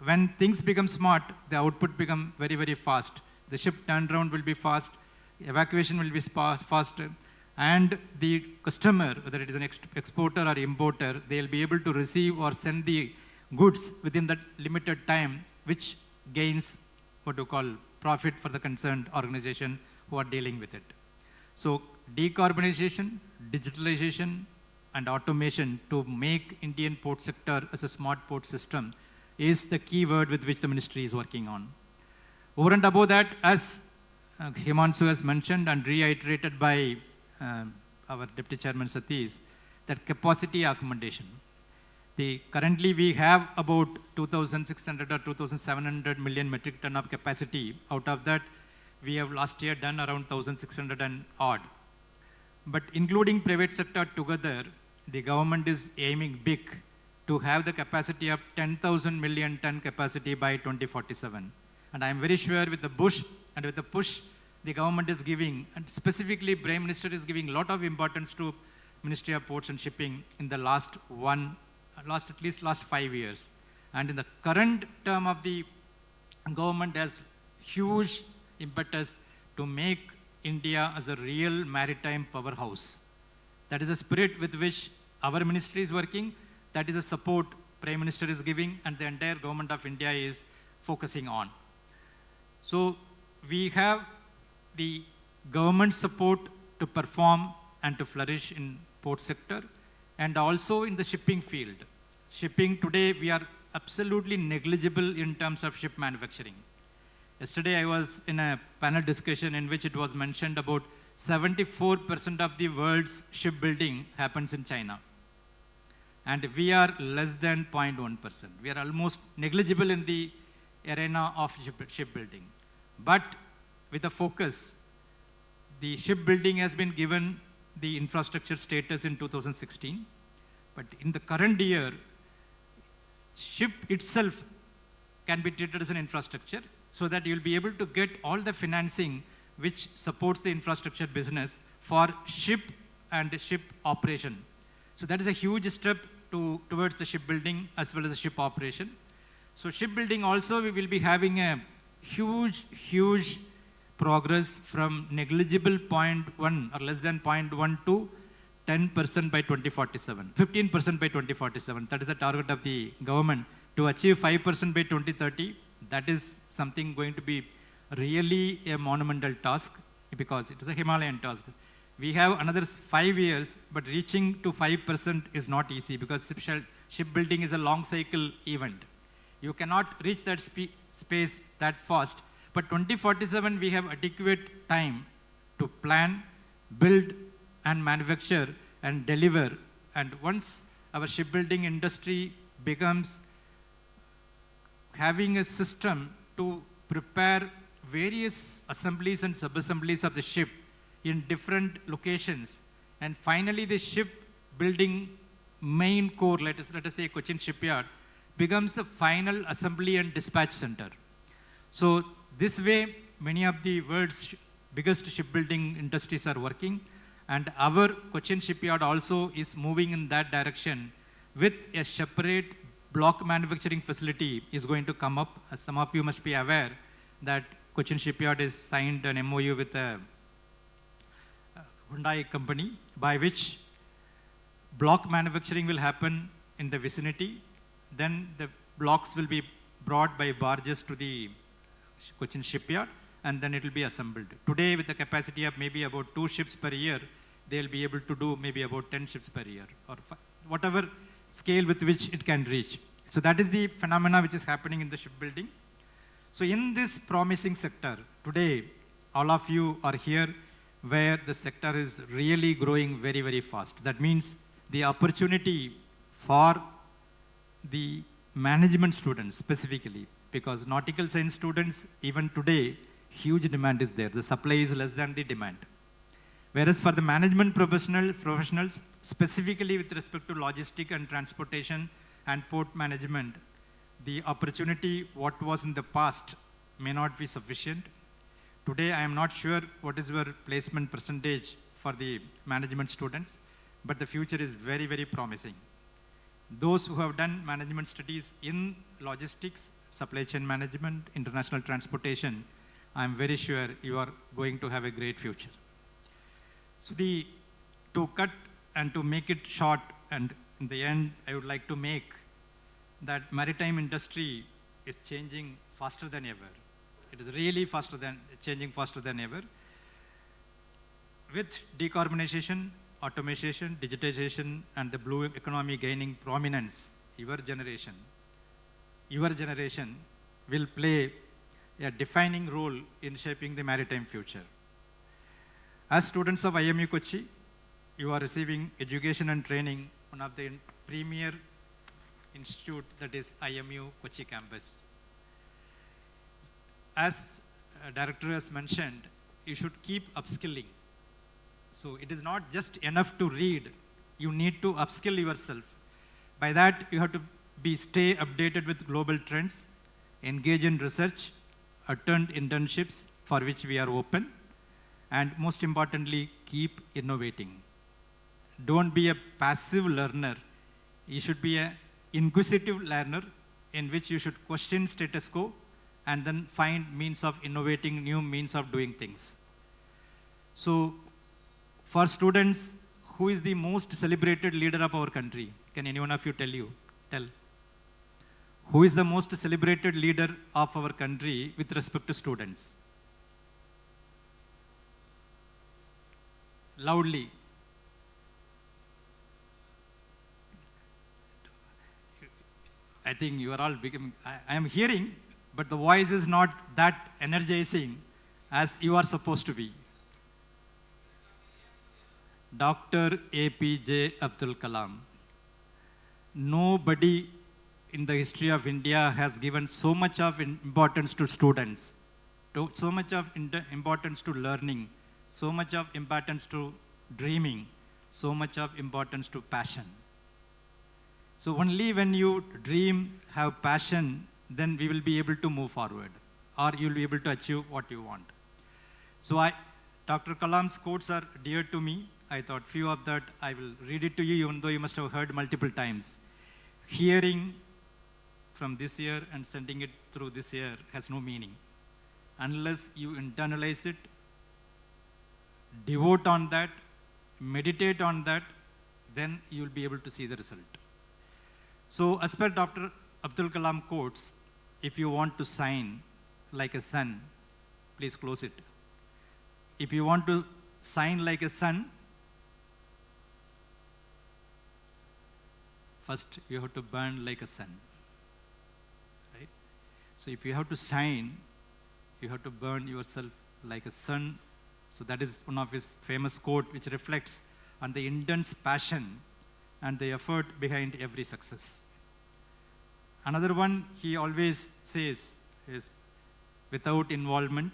When things become smart, the output become very, very fast. The ship turnaround will be fast, evacuation will be fast, and the customer, whether it is an exporter or importer, they'll be able to receive or send the goods within that limited time, which gains what you call profit for the concerned organization who are dealing with it. So decarbonization, digitalization, and automation to make Indian port sector as a smart port system is the key word with which the ministry is working on. Over and above that, as Himanshu has mentioned and reiterated by our Deputy Chairman Satish, that capacity accommodation. Currently we have about 2,600 or 2,700 million metric ton of capacity. Out of that, we have last year done around 1,600 and odd. But including private sector together, the government is aiming big to have the capacity of 10,000 million ton capacity by 2047. And I am very sure with the push the government is giving, and specifically Prime Minister is giving a lot of importance to Ministry of Ports and Shipping in the last 5 years. And in the current term of the government has huge impetus to make India as a real maritime powerhouse. That is the spirit with which our ministry is working. That is the support Prime Minister is giving and the entire government of India is focusing on. So we have the government support to perform and to flourish in port sector and also in the shipping field. Shipping today, we are absolutely negligible in terms of ship manufacturing. Yesterday, I was in a panel discussion in which it was mentioned about 74% of the world's shipbuilding happens in China. And we are less than 0.1%. We are almost negligible in the arena of shipbuilding. But with a focus, the shipbuilding has been given the infrastructure status in 2016. But in the current year, ship itself can be treated as an infrastructure so that you'll be able to get all the financing which supports the infrastructure business for ship and ship operation. So that is a huge step towards the shipbuilding as well as the ship operation. So shipbuilding also, we will be having a huge progress from negligible 0.1 or less than 0.1 to 10% by 2047, 15% by 2047. That is the target of the government to achieve 5% by 2030. That is something going to be really a monumental task because it is a Himalayan task. We have another 5 years, but reaching to 5% is not easy because shipbuilding is a long cycle event. You cannot reach that space that fast. But 2047, we have adequate time to plan, build, and manufacture and deliver. And once our shipbuilding industry becomes having a system to prepare various assemblies and sub-assemblies of the ship in different locations, and finally the shipbuilding main core, let us say Cochin Shipyard, becomes the final assembly and dispatch center. So this way, many of the world's biggest shipbuilding industries are working, and our Cochin Shipyard also is moving in that direction with a separate block manufacturing facility is going to come up. As some of you must be aware that Cochin Shipyard has signed an MOU with a Hyundai company, by which block manufacturing will happen in the vicinity. Then the blocks will be brought by barges to the Cochin shipyard, and then it will be assembled. Today, with the capacity of maybe about 2 ships per year, they'll be able to do maybe about 10 ships per year, or whatever scale with which it can reach. So that is the phenomena which is happening in the shipbuilding. So in this promising sector, today, all of you are here where the sector is really growing very, very fast. That means the opportunity for the management students specifically, because nautical science students, even today, huge demand is there. The supply is less than the demand. Whereas for the management professionals, specifically with respect to logistic and transportation and port management, the opportunity what was in the past may not be sufficient. Today, I am not sure what is your placement percentage for the management students, but the future is very, very promising. Those who have done management studies in logistics, supply chain management, international transportation, I am very sure you are going to have a great future. So to cut and to make it short, and in the end, I would like to make that maritime industry is changing faster than ever. It is really changing faster than ever. With decarbonization, automation, digitization, and the blue economy gaining prominence, your generation will play a defining role in shaping the maritime future. As students of IMU Kochi, you are receiving education and training on one of the premier institute, that is IMU Kochi campus. As director has mentioned, you should keep upskilling. So it is not just enough to read, you need to upskill yourself. By that, you have to stay updated with global trends, engage in research, attend internships for which we are open, and most importantly, keep innovating. Don't be a passive learner. You should be an inquisitive learner in which you should question status quo and then find means of innovating new means of doing things. So for students, who is the most celebrated leader of our country? Can any one of you tell? Who is the most celebrated leader of our country with respect to students? Loudly. I think you are all becoming, I am hearing, but the voice is not that energizing as you are supposed to be. Dr. APJ Abdul Kalam. Nobody in the history of India has given so much of importance to students, so much of importance to learning, so much of importance to dreaming, so much of importance to passion. So only when you dream, have passion, then we will be able to move forward, or you will be able to achieve what you want. So Dr. Kalam's quotes are dear to me. I thought few of that I will read it to you, even though you must have heard multiple times. Hearing from this year and sending it through this year has no meaning. Unless you internalize it, devote on that, meditate on that, then you will be able to see the result. So as per Dr. Abdul Kalam quotes, if you want to shine like a sun, please close it. If you want to shine like a sun, first you have to burn like a sun. Right? So if you have to shine, you have to burn yourself like a sun. So that is one of his famous quote, which reflects on the intense passion and the effort behind every success. Another one he always says is, without involvement,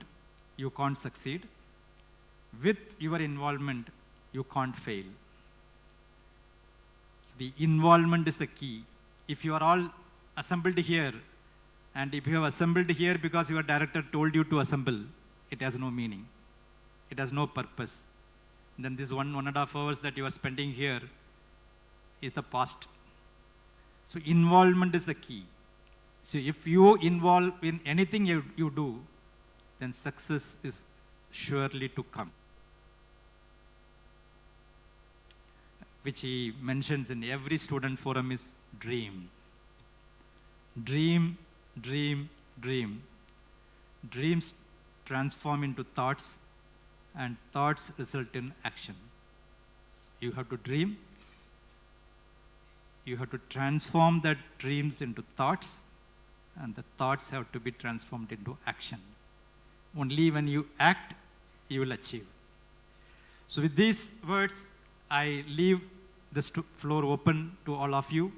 you can't succeed. With your involvement, you can't fail. So the involvement is the key. If you are all assembled here, and if you have assembled here because your director told you to assemble, it has no meaning. It has no purpose. Then this 1.5 hours that you are spending here is the past. So involvement is the key. So if you involve in anything you do, then success is surely to come. which he mentions in every student forum is dream. Dream, dream, dream. Dreams transform into thoughts, and thoughts result in action. So you have to dream, you have to transform that dreams into thoughts, and the thoughts have to be transformed into action. Only when you act, you will achieve. So with these words, I leave the floor open to all of you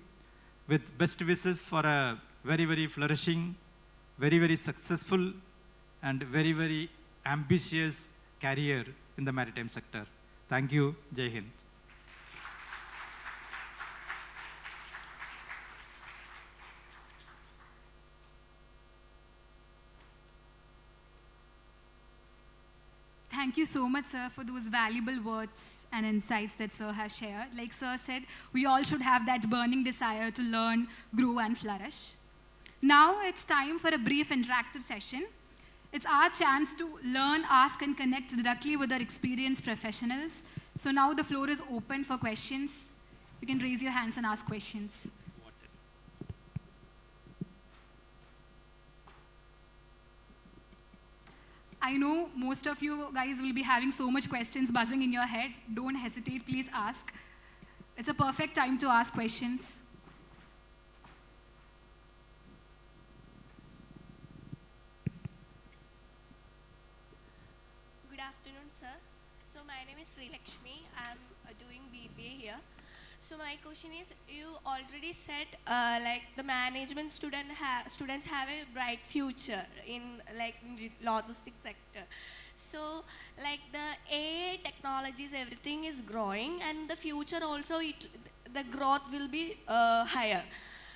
with best wishes for a very, very flourishing, very, very successful, and very, very ambitious career in the maritime sector. Thank you. Jai Hind. Thank you so much, sir, for those valuable words and insights that sir has shared. Like sir said, we all should have that burning desire to learn, grow, and flourish. Now it's time for a brief interactive session. It's our chance to learn, ask, and connect directly with our experienced professionals. So now the floor is open for questions. You can raise your hands and ask questions. I know most of you guys will be having so much questions buzzing in your head. Don't hesitate, please ask. It's a perfect time to ask questions. Good afternoon, sir. So my name is Sri Lakshmi. I'm doing BBA here. So my question is, you already said like the management students have a bright future in in logistics sector. So like the AI technologies, everything is growing, and the future also the growth will be higher.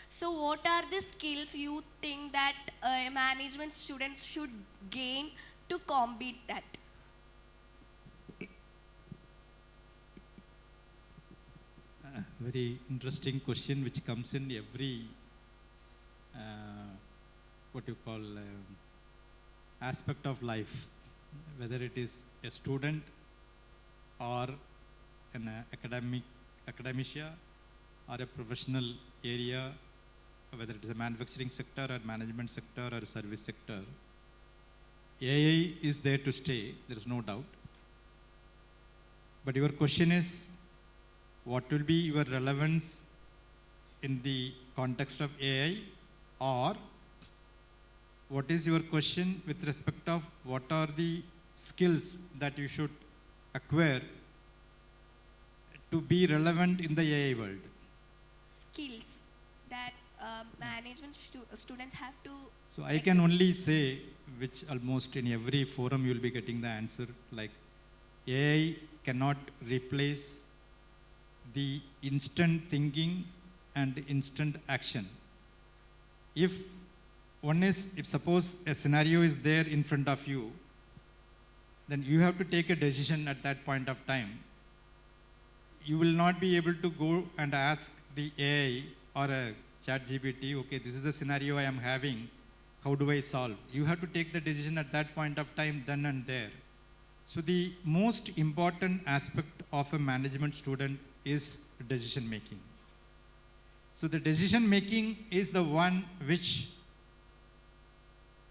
So what are the skills you think that management students should gain to combat that? Very interesting question which comes in every, aspect of life, whether it is a student or an academia or a professional area, whether it is a manufacturing sector or management sector or service sector. AI is there to stay, there is no doubt. But your question is, what will be your relevance in the context of AI, or what is your question with respect of what are the skills that you should acquire to be relevant in the AI world? Skills that management students have to. So I can only say, which almost in every forum you will be getting the answer, like AI cannot replace the instant thinking and instant action. If suppose a scenario is there in front of you, then you have to take a decision at that point of time. You will not be able to go and ask the AI or a ChatGPT, okay, this is the scenario I am having, how do I solve? You have to take the decision at that point of time, then and there. So the most important aspect of a management student is decision making. So the decision making is the one which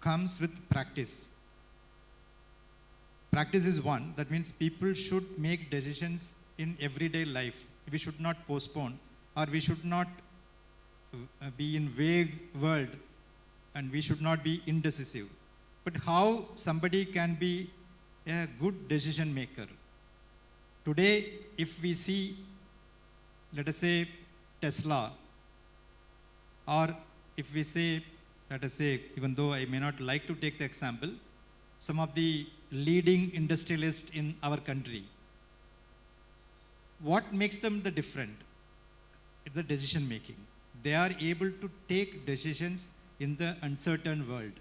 comes with practice. Practice is one, that means people should make decisions in everyday life. We should not postpone, or we should not be in vague world, and we should not be indecisive. But how somebody can be a good decision maker? Today, if we see, let us say, Tesla, or if we say, let us say, even though I may not like to take the example, some of the leading industrialists in our country, what makes them the different? It's the decision making. They are able to take decisions in the uncertain world.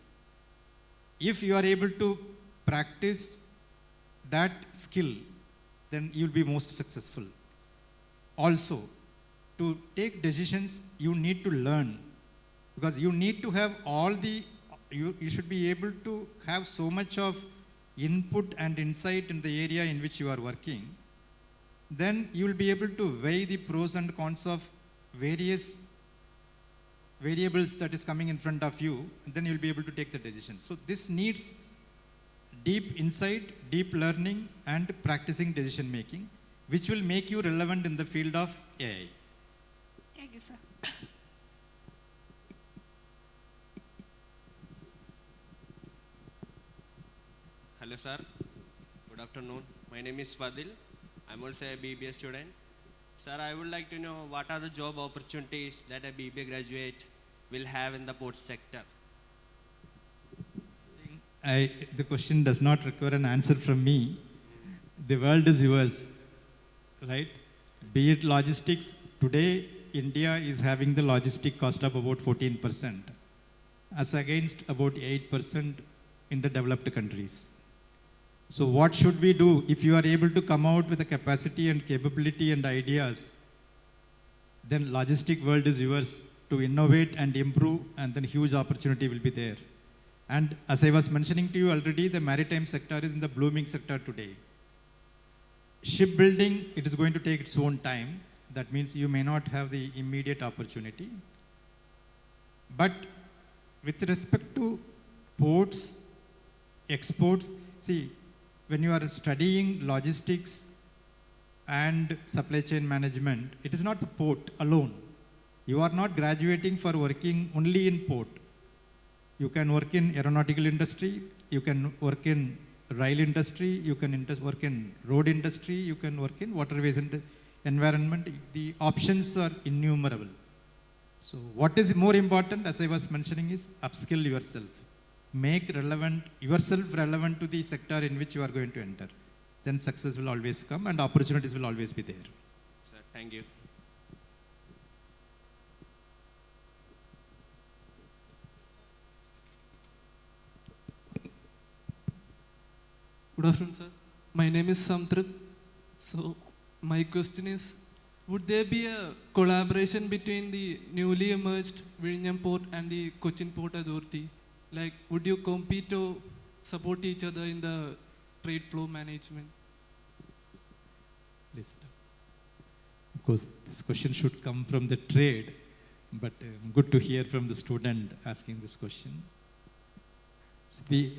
If you are able to practice that skill, then you will be most successful. Also, to take decisions, you need to learn, because you need to have you should be able to have so much of input and insight in the area in which you are working. then you will be able to weigh the pros and cons of various variables that is coming in front of you, and then you'll be able to take the decision. So this needs deep insight, deep learning, and practicing decision making, which will make you relevant in the field of AI. Thank you, sir. Hello, sir. Good afternoon. My name is Fadil. I'm also a BBA student. Sir, I would like to know what are the job opportunities that a BBA graduate will have in the port sector? The question does not require an answer from me. The world is yours, right? Be it logistics, today India is having the logistic cost of about 14%, as against about 8% in the developed countries. So what should we do? If you are able to come out with a capacity and capability and ideas, then logistic world is yours to innovate and improve, and then huge opportunity will be there. And as I was mentioning to you already, the maritime sector is in the blooming sector today. Shipbuilding, it is going to take its own time. That means you may not have the immediate opportunity. But with respect to ports, exports, see, when you are studying logistics and supply chain management, it is not the port alone. You are not graduating for working only in port. You can work in aeronautical industry, you can work in rail industry, you can work in road industry, you can work in waterways and environment. The options are innumerable. So what is more important, as I was mentioning, is upskill yourself. Make yourself relevant to the sector in which you are going to enter. Then success will always come and opportunities will always be there. Sir, thank you. Good afternoon, sir. My name is Samtrit. So, my question is, would there be a collaboration between the newly emerged Vizhinjam Port and the Cochin Port Authority? Like, would you compete or support each other in the trade flow management? Listen. Of course, this question should come from the trade, but good to hear from the student asking this question. The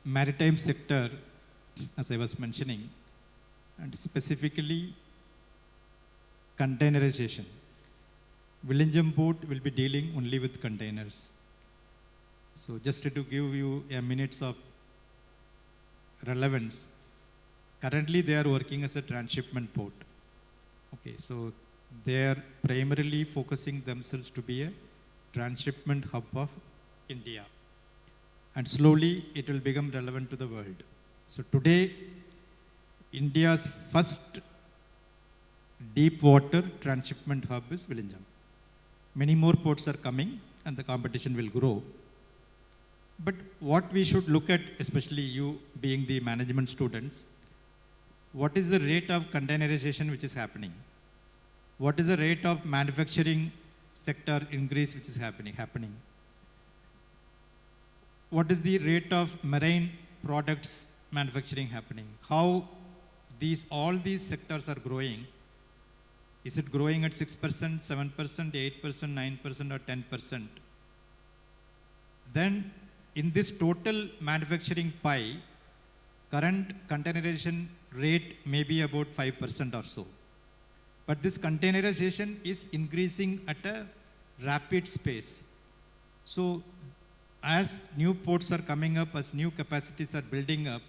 maritime sector, as I was mentioning, and specifically containerization. Vizhinjam Port will be dealing only with containers. So just to give you a minute of relevance, currently they are working as a transshipment port. Okay, so they are primarily focusing themselves to be a transshipment hub of India. And slowly it will become relevant to the world. So today, India's first deep water transshipment hub is Vizhinjam. Many more ports are coming and the competition will grow. But what we should look at, especially you being the management students, what is the rate of containerization which is happening? What is the rate of manufacturing sector increase which is happening? What is the rate of marine products manufacturing happening? How all these sectors are growing? Is it growing at 6%, 7%, 8%, 9%, or 10%? Then in this total manufacturing pie, current containerization rate may be about 5% or so. But this containerization is increasing at a rapid pace. So as new ports are coming up, as new capacities are building up,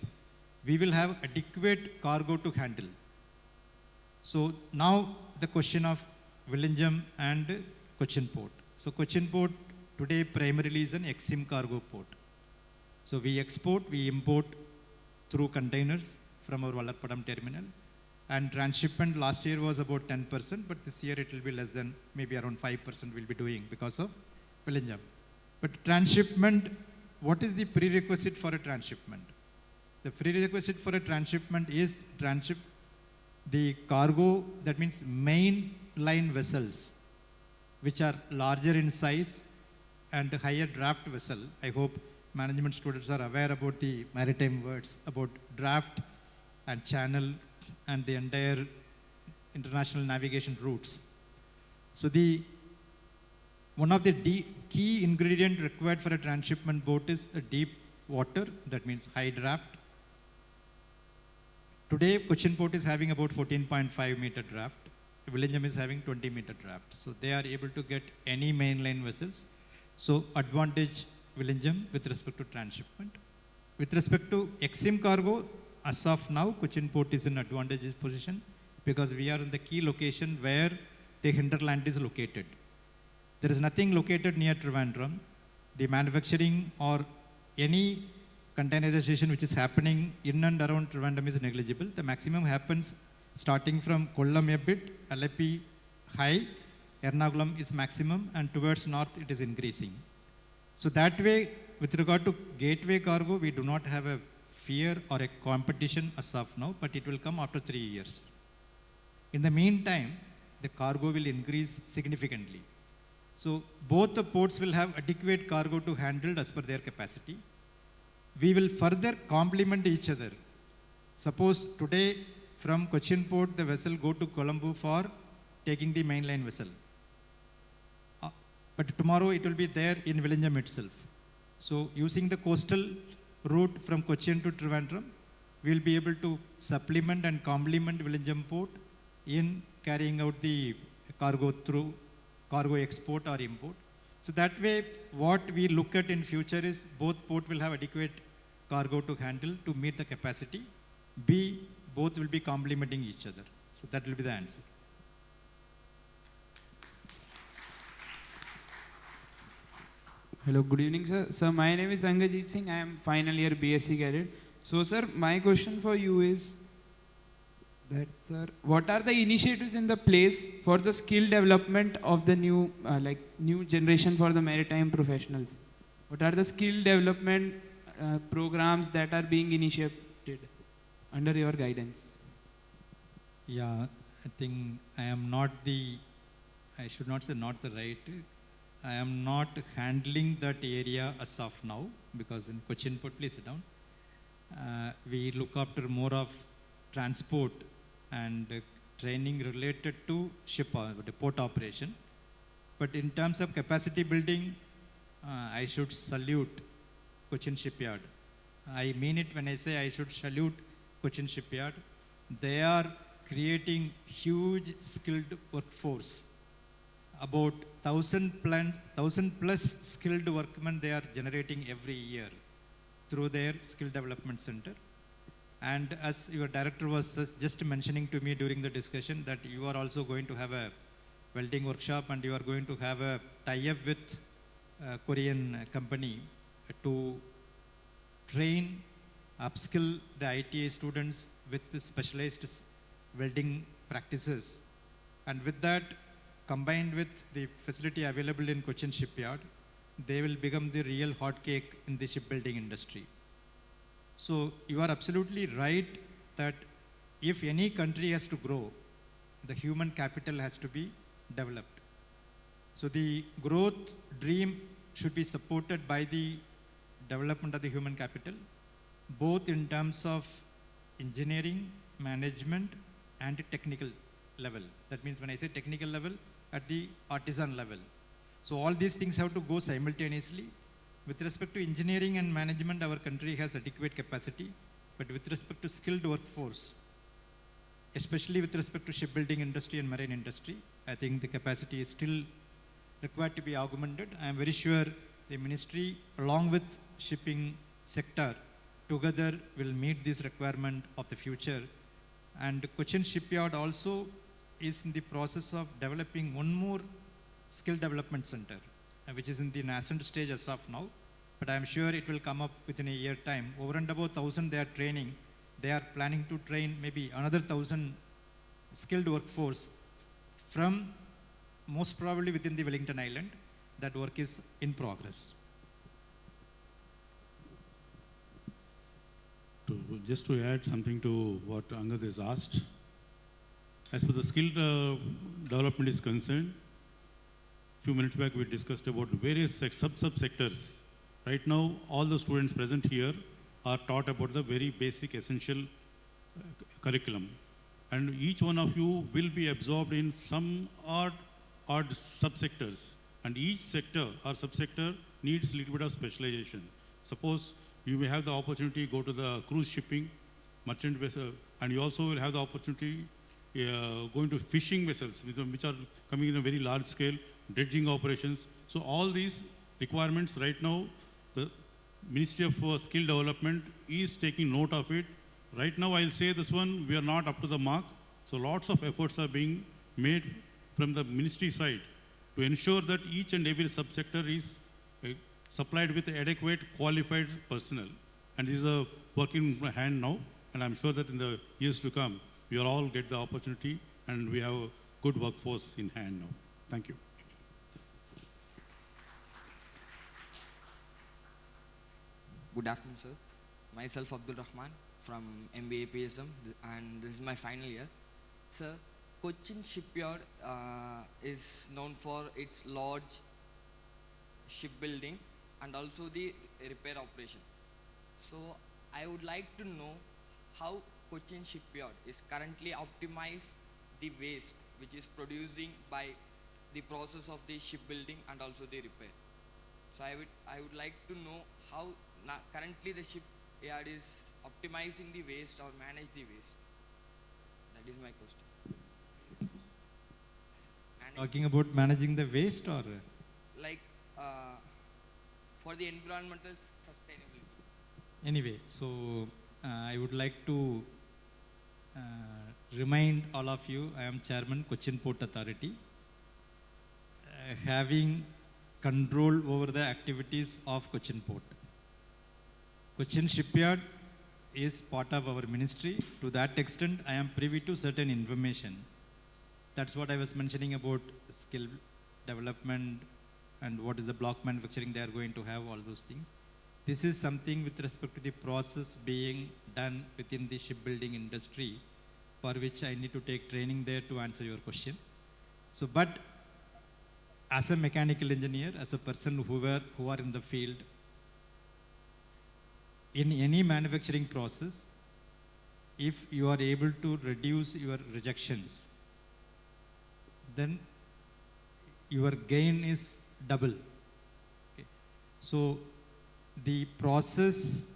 we will have adequate cargo to handle. So now the question of Vizhinjam and Cochin Port. So Cochin Port today primarily is an EXIM cargo port. So we export, we import through containers from our Vallarpadam terminal. And transshipment last year was about 10%, but this year it will be less than, maybe around 5% we'll be doing because of Vizhinjam. But transshipment, what is the prerequisite for a transshipment? The prerequisite for a transshipment is the cargo, that means main line vessels, which are larger in size and higher draft vessel. I hope management students are aware about the maritime words, about draft and channel and the entire international navigation routes. So one of the key ingredient required for a transshipment boat is the deep water, that means high draft. Today, Cochin Port is having about 14.5 meter draft. Vizhinjam is having 20 meter draft. So they are able to get any mainline vessels. So advantage Vizhinjam with respect to transshipment. With respect to EXIM cargo, as of now, Cochin Port is in advantageous position because we are in the key location where the hinterland is located. There is nothing located near Trivandrum. The manufacturing or any containerization which is happening in and around Trivandrum is negligible. The maximum happens starting from Kollam a bit, Alleppey high, Ernakulam is maximum, and towards north it is increasing. So that way, with regard to gateway cargo, we do not have a fear or a competition as of now, but it will come after 3 years. In the meantime, the cargo will increase significantly. So both the ports will have adequate cargo to handle as per their capacity. We will further complement each other. Suppose today from Cochin Port, the vessel go to Colombo for taking the mainline vessel. But tomorrow it will be there in Vizhinjam itself. So using the coastal route from Cochin to Trivandrum, we will be able to supplement and complement Vizhinjam Port in carrying out the cargo through cargo export or import. So that way, what we look at in future is both port will have adequate cargo to handle to meet the capacity. B, both will be complementing each other. So that will be the answer. Hello, good evening, sir. Sir, my name is Angajit Singh. I am final year BSc cadet. So, sir, my question for you is that, sir, what are the initiatives in the place for the skill development of the new generation for the maritime professionals? What are the skill development programs that are being initiated under your guidance? Yeah, I think I should not say not the right. I am not handling that area as of now because in Cochin Port, please sit down. We look after more of transport and training related to the port operation. But in terms of capacity building, I should salute Cochin Shipyard. I mean it when I say I should salute Cochin Shipyard. They are creating huge skilled workforce. About 1,000 plus skilled workmen they are generating every year through their skill development center. And as your director was just mentioning to me during the discussion that you are also going to have a welding workshop and you are going to have a tie-up with a Korean company to train, upskill the ITA students with the specialized welding practices. And with that, combined with the facility available in Cochin Shipyard, they will become the real hot cake in the shipbuilding industry. So you are absolutely right that if any country has to grow, the human capital has to be developed. So the growth dream should be supported by the development of the human capital, both in terms of engineering, management, and technical level. That means when I say technical level, at the artisan level. So all these things have to go simultaneously. With respect to engineering and management, our country has adequate capacity, but with respect to skilled workforce, especially with respect to shipbuilding industry and marine industry, I think the capacity is still required to be augmented. I am very sure the ministry, along with shipping sector, together will meet this requirement of the future. And Cochin Shipyard also is in the process of developing one more skill development center, which is in the nascent stage as of now, but I am sure it will come up within a year time. Over and above 1,000 they are training. They are planning to train maybe another 1,000 skilled workforce from most probably within the Wellington Island. That work is in progress. Just to add something to what Angad has asked, as for the skill development is concerned, a few minutes back we discussed about various sub-sectors. Right now, all the students present here are taught about the very basic essential curriculum. and each one of you will be absorbed in some odd subsectors, and each sector or subsector needs a little bit of specialization. Suppose you may have the opportunity to go to the cruise shipping, merchant vessel, and you also will have the opportunity going to fishing vessels, which are coming in a very large scale, dredging operations. So all these requirements right now, the Ministry of Skill Development is taking note of it. Right now, I'll say this one, we are not up to the mark. So lots of efforts are being made from the ministry side to ensure that each and every subsector is supplied with adequate qualified personnel. And this is a work in hand now, and I'm sure that in the years to come, we will all get the opportunity and we have a good workforce in hand now. Thank you. Good afternoon, sir. Myself Abdul Rahman from MBA PSM, and this is my final year. Sir, Cochin Shipyard is known for its large shipbuilding and also the repair operation. So I would like to know how Cochin Shipyard is currently optimize the waste which is producing by the process of the shipbuilding and also the repair. So I would like to know how currently the shipyard is optimizing the waste or manage the waste. That is my question. Talking about managing the waste or? Like for the environmental sustainability. Anyway, so I would like to remind all of you, I am Chairman Cochin Port Authority. Having control over the activities of Cochin Port. Cochin Shipyard is part of our ministry. To that extent, I am privy to certain information. That's what I was mentioning about skill development and what is the block manufacturing they are going to have, all those things. This is something with respect to the process being done within the shipbuilding industry, for which I need to take training there to answer your question. So, but as a mechanical engineer, as a person who are in the field, in any manufacturing process, if you are able to reduce your rejections, then your gain is double. Okay. So the process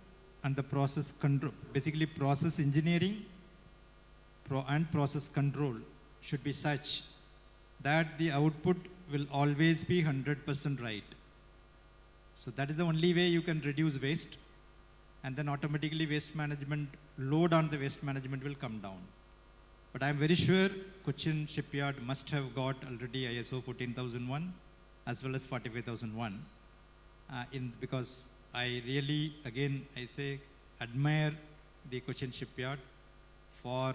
and the process control, basically process engineering and process control should be such that the output will always be 100% right. So that is the only way you can reduce waste, and then automatically waste management, load on the waste management will come down. But I am very sure Cochin Shipyard must have got already ISO 14001 as well as 45001 because I really, again, I say, admire the Cochin Shipyard for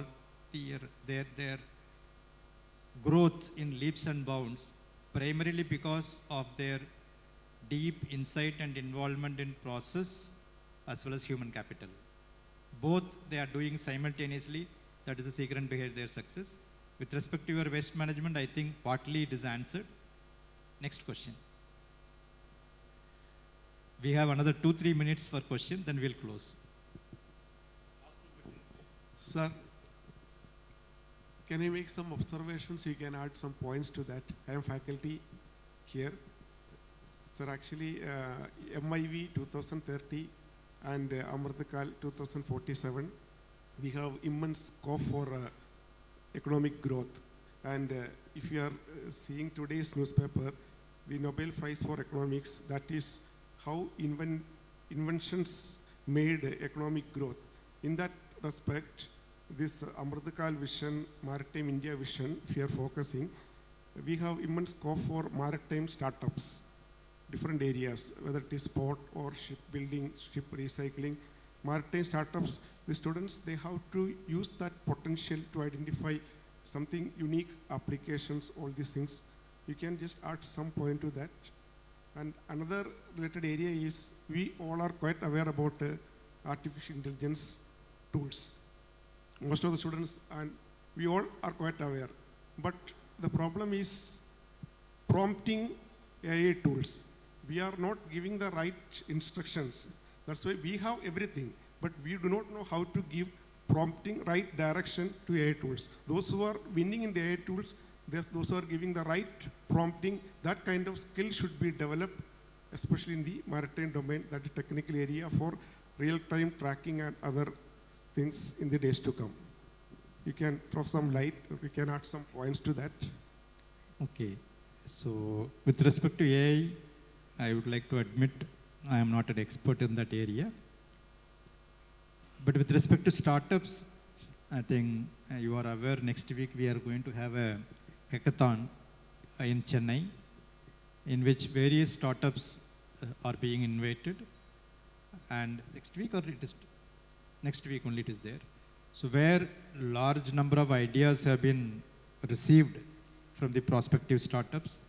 their growth in leaps and bounds, primarily because of their deep insight and involvement in process as well as human capital. Both they are doing simultaneously. That is the secret behind their success. With respect to your waste management, I think partly it is answered. Next question. We have another 2-3 minutes for question, then we'll close. Sir, can I make some observations? You can add some points to that. I am faculty here. Sir, actually, MIV 2030 and Amritkal 2047, we have immense scope for economic growth. And if you are seeing today's newspaper, the Nobel Prize for Economics, that is how inventions made economic growth. In that respect, this Amritkal vision, Maritime India vision, if you are focusing, we have immense scope for maritime startups, different areas, whether it is port or shipbuilding, ship recycling, maritime startups. The students, they have to use that potential to identify something unique applications, all these things. You can just add some point to that. And another related area is we all are quite aware about artificial intelligence tools. Most of the students and we all are quite aware. But the problem is prompting AI tools. We are not giving the right instructions. That's why we have everything, but we do not know how to give prompting right direction to AI tools. Those who are winning in the AI tools, those who are giving the right prompting, that kind of skill should be developed, especially in the maritime domain, that is technical area for real-time tracking and other things in the days to come. You can throw some light, or we can add some points to that. Okay, so with respect to AI, I would like to admit I am not an expert in that area. But with respect to startups, I think you are aware next week we are going to have a hackathon in Chennai, in which various startups are being invited. And next week, or it is next week only it is there. So where large number of ideas have been received from the prospective startups,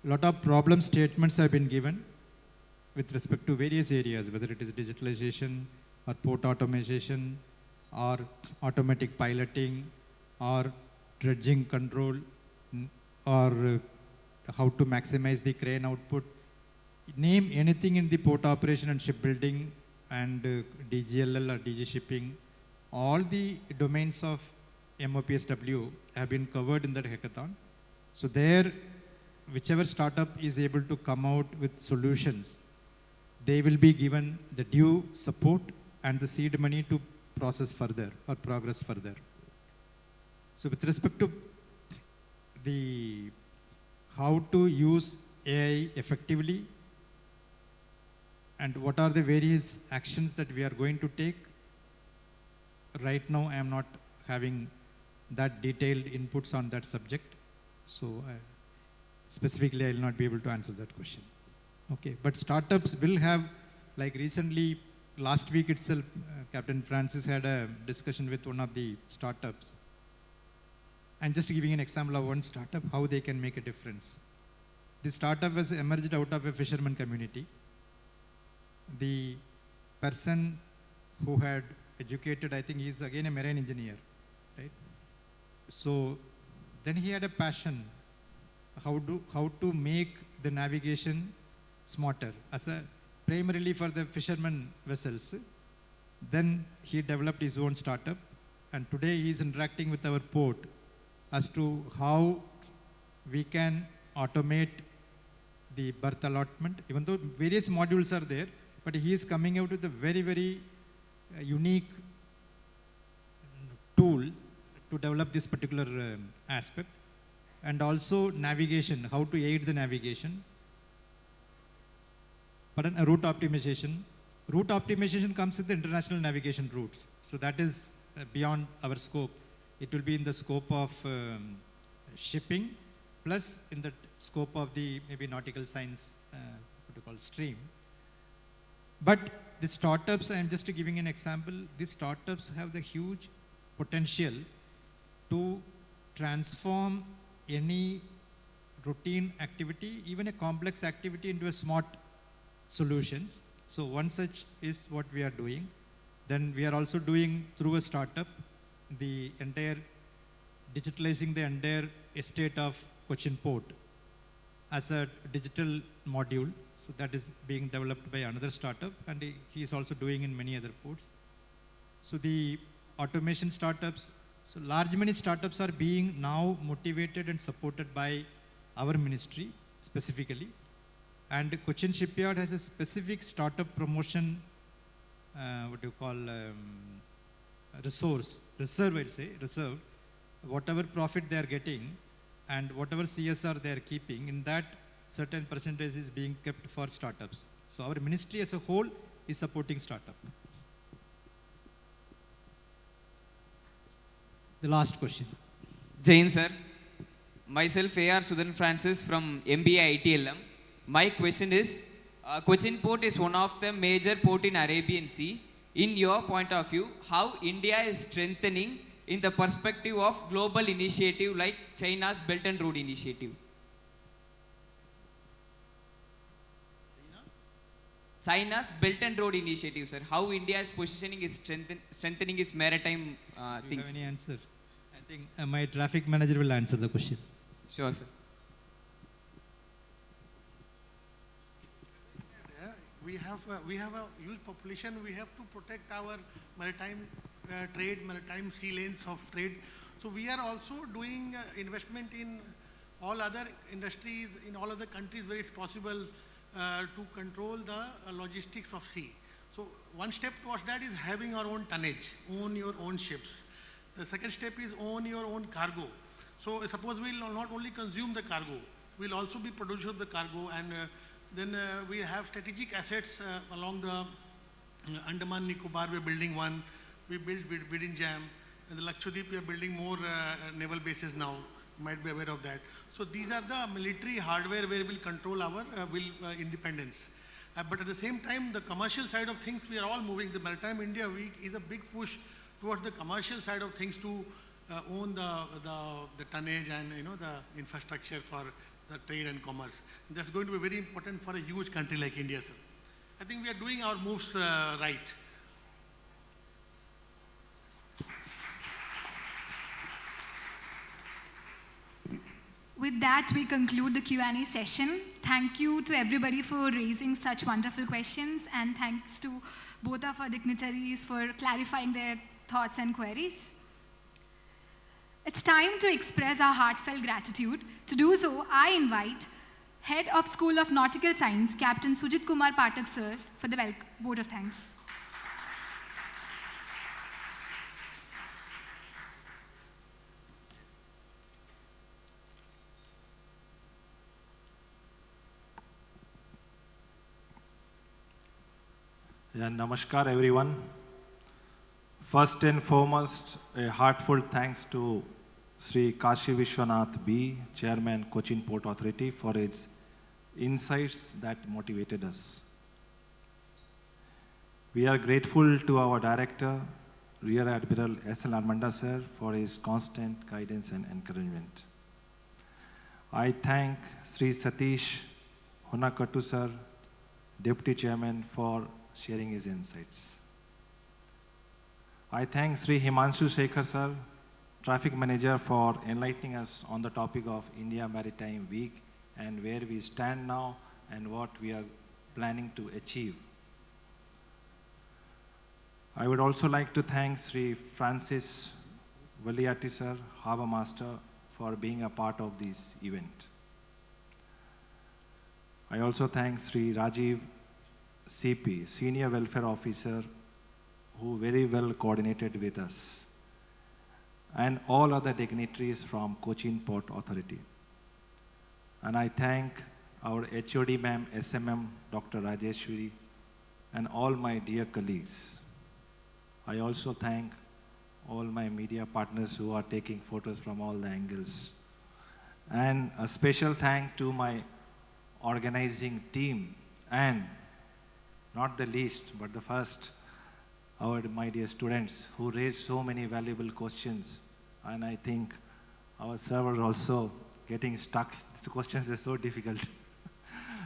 a lot of problem statements have been given with respect to various areas, whether it is digitalization or port automation or automatic piloting or dredging control or how to maximize the crane output. Name anything in the port operation and shipbuilding and DGLL or DG shipping, all the domains of MOPSW have been covered in that hackathon. So there, whichever startup is able to come out with solutions, they will be given the due support and the seed money to process further or progress further. So with respect to the how to use AI effectively and what are the various actions that we are going to take, right now I am not having that detailed inputs on that subject. So specifically I will not be able to answer that question. Okay, but startups will have, like recently, last week itself, Captain Francis had a discussion with one of the startups. I'm just giving an example of one startup, how they can make a difference. The startup has emerged out of a fisherman community. The person who had educated, I think he's again a marine engineer, right? So then he had a passion, how to make the navigation smarter, as a primarily for the fishermen vessels. Then he developed his own startup, and today he is interacting with our port as to how we can automate the berth allotment, even though various modules are there, but he is coming out with a very, very unique tool to develop this particular aspect. And also navigation, how to aid the navigation. But route optimization. Route optimization comes with the international navigation routes. So that is beyond our scope. It will be in the scope of shipping, plus in the scope of the maybe nautical science, what you call stream. But the startups, I am just giving an example, these startups have the huge potential to transform any routine activity, even a complex activity, into a smart solutions. So one such is what we are doing. Then we are also doing through a startup the entire digitalizing the entire estate of Cochin Port as a digital module. So that is being developed by another startup, and he is also doing in many other ports. So the automation startups, so many startups are being now motivated and supported by our ministry specifically. And Cochin Shipyard has a specific startup promotion, reserve. Whatever profit they are getting and whatever CSR they are keeping, in that certain percentage is being kept for startups. So our ministry as a whole is supporting startup. The last question. Jain sir, myself A.R. Sudan Francis from MBA ITLM. My question is, Cochin Port is one of the major port in Arabian Sea. In your point of view, how India is strengthening in the perspective of global initiative like China's Belt and Road Initiative? China's Belt and Road Initiative, sir. How India is positioning is strengthening its maritime Do you things. have any answer? I think my traffic manager will answer the question. Sure, sir. We have a huge population. We have to protect our maritime trade, maritime sea lanes of trade. So we are also doing investment in all other industries, in all other countries where it's possible to control the logistics of sea. So one step towards that is having our own tonnage, own your own ships. The second step is own your own cargo. So suppose we'll not only consume the cargo, we'll also be producer of the cargo, and then we have strategic assets along the Andaman Nicobar. We're building one. We built Vidinjam. And the Lakshadweep, we are building more naval bases now. You might be aware of that. So these are the military hardware where we'll control our independence. But at the same time, the commercial side of things, we are all moving. The Maritime India Week is a big push towards the commercial side of things to own the tonnage and the infrastructure for the trade and commerce. And that's going to be very important for a huge country like India, sir. I think we are doing our moves right. With that, we conclude the Q&A session. Thank you to everybody for raising such wonderful questions, and thanks to both of our dignitaries for clarifying their thoughts and queries. It's time to express our heartfelt gratitude. To do so, I invite Head of School of Nautical Science, Captain Sujit Kumar Pathak sir, for the vote of thanks. Yeah, namaskar everyone. First and foremost, a heartfelt thanks to Sri Kashi Vishwanath B, Chairman Cochin Port Authority, for his insights that motivated us. We are grateful to our Director, Rear Admiral S.L. Armanda sir, for his constant guidance and encouragement. I thank Sri Satish Honakattu sir, Deputy Chairman, for sharing his insights. I thank Sri Himanshu Shekhar sir, Traffic Manager, for enlightening us on the topic of India Maritime Week and where we stand now and what we are planning to achieve. I would also like to thank Sri Francis Valiati sir, Harbour Master, for being a part of this event. I also thank Sri Rajiv CP, Senior Welfare Officer, who very well coordinated with us, and all other dignitaries from Cochin Port Authority. And I thank our HOD ma'am, SMM, Dr. Rajeshwari, and all my dear colleagues. I also thank all my media partners who are taking photos from all the angles. And a special thank to my organizing team, and not the least, but the first, my dear students who raised so many valuable questions. And I think our server also getting stuck. The questions are so difficult.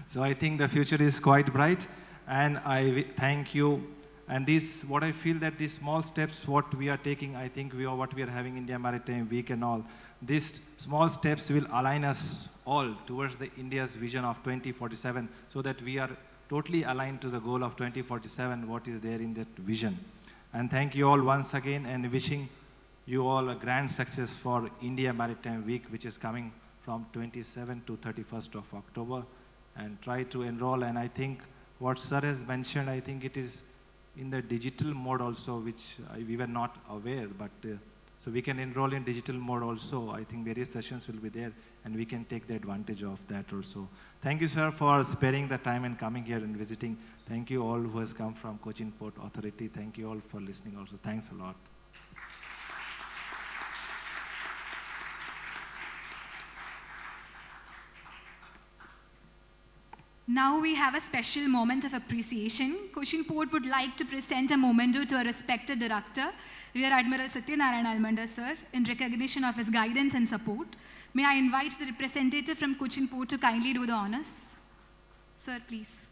So I think the future is quite bright, and I thank you. And this, what I feel that these small steps, what we are taking, I think what we are having India Maritime Week and all, these small steps will align us all towards the India's vision of 2047, so that we are totally aligned to the goal of 2047, what is there in that vision. And thank you all once again, and wishing you all a grand success for India Maritime Week, which is coming from 27th to 31st of October. And try to enroll, and I think what sir has mentioned, I think it is in the digital mode also, which we were not aware, but so we can enroll in digital mode also. I think various sessions will be there, and we can take the advantage of that also. Thank you, sir, for sparing the time and coming here and visiting. Thank you all who has come from Cochin Port Authority. Thank you all for listening also. Thanks a lot. Now we have a special moment of appreciation. Cochin Port would like to present a memento to a respected director, Rear Admiral Satyanarayan Almanda sir, in recognition of his guidance and support. May I invite the representative from Cochin Port to kindly do the honors. Sir, please.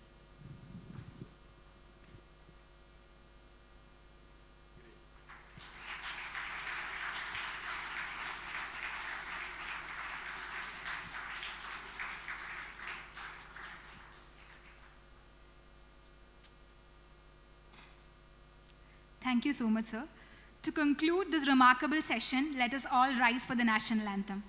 Thank you so much, sir. To conclude this remarkable session, let us all rise for the national anthem.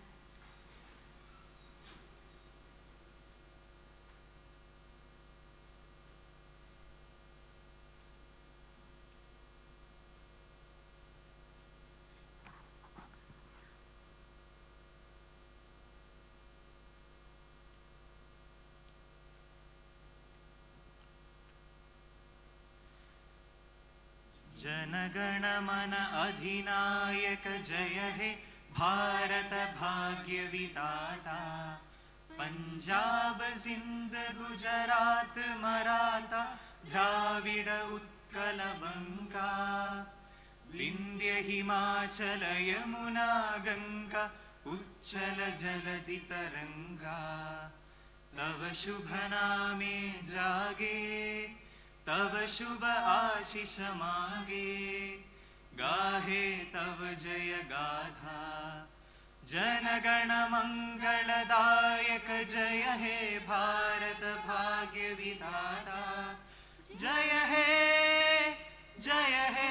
जनगण मन अधिनायक जय हे भारत भाग्य विधाता पंजाब सिंध गुजरात मराठा द्राविड उत्कल बंगा विंध्य हिमाचल यमुना गंगा उच्चल जलधि तरंगा तव शुभ नामे जागे तव शुभ आशीष मांगे गाहे तव जय गाथा जनगण मंगलदायक जय हे भारत भाग्य विधाता जय हे जय हे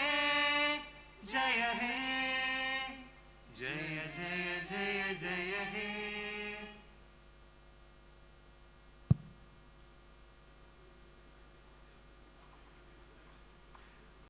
जय हे जय जय जय जय हे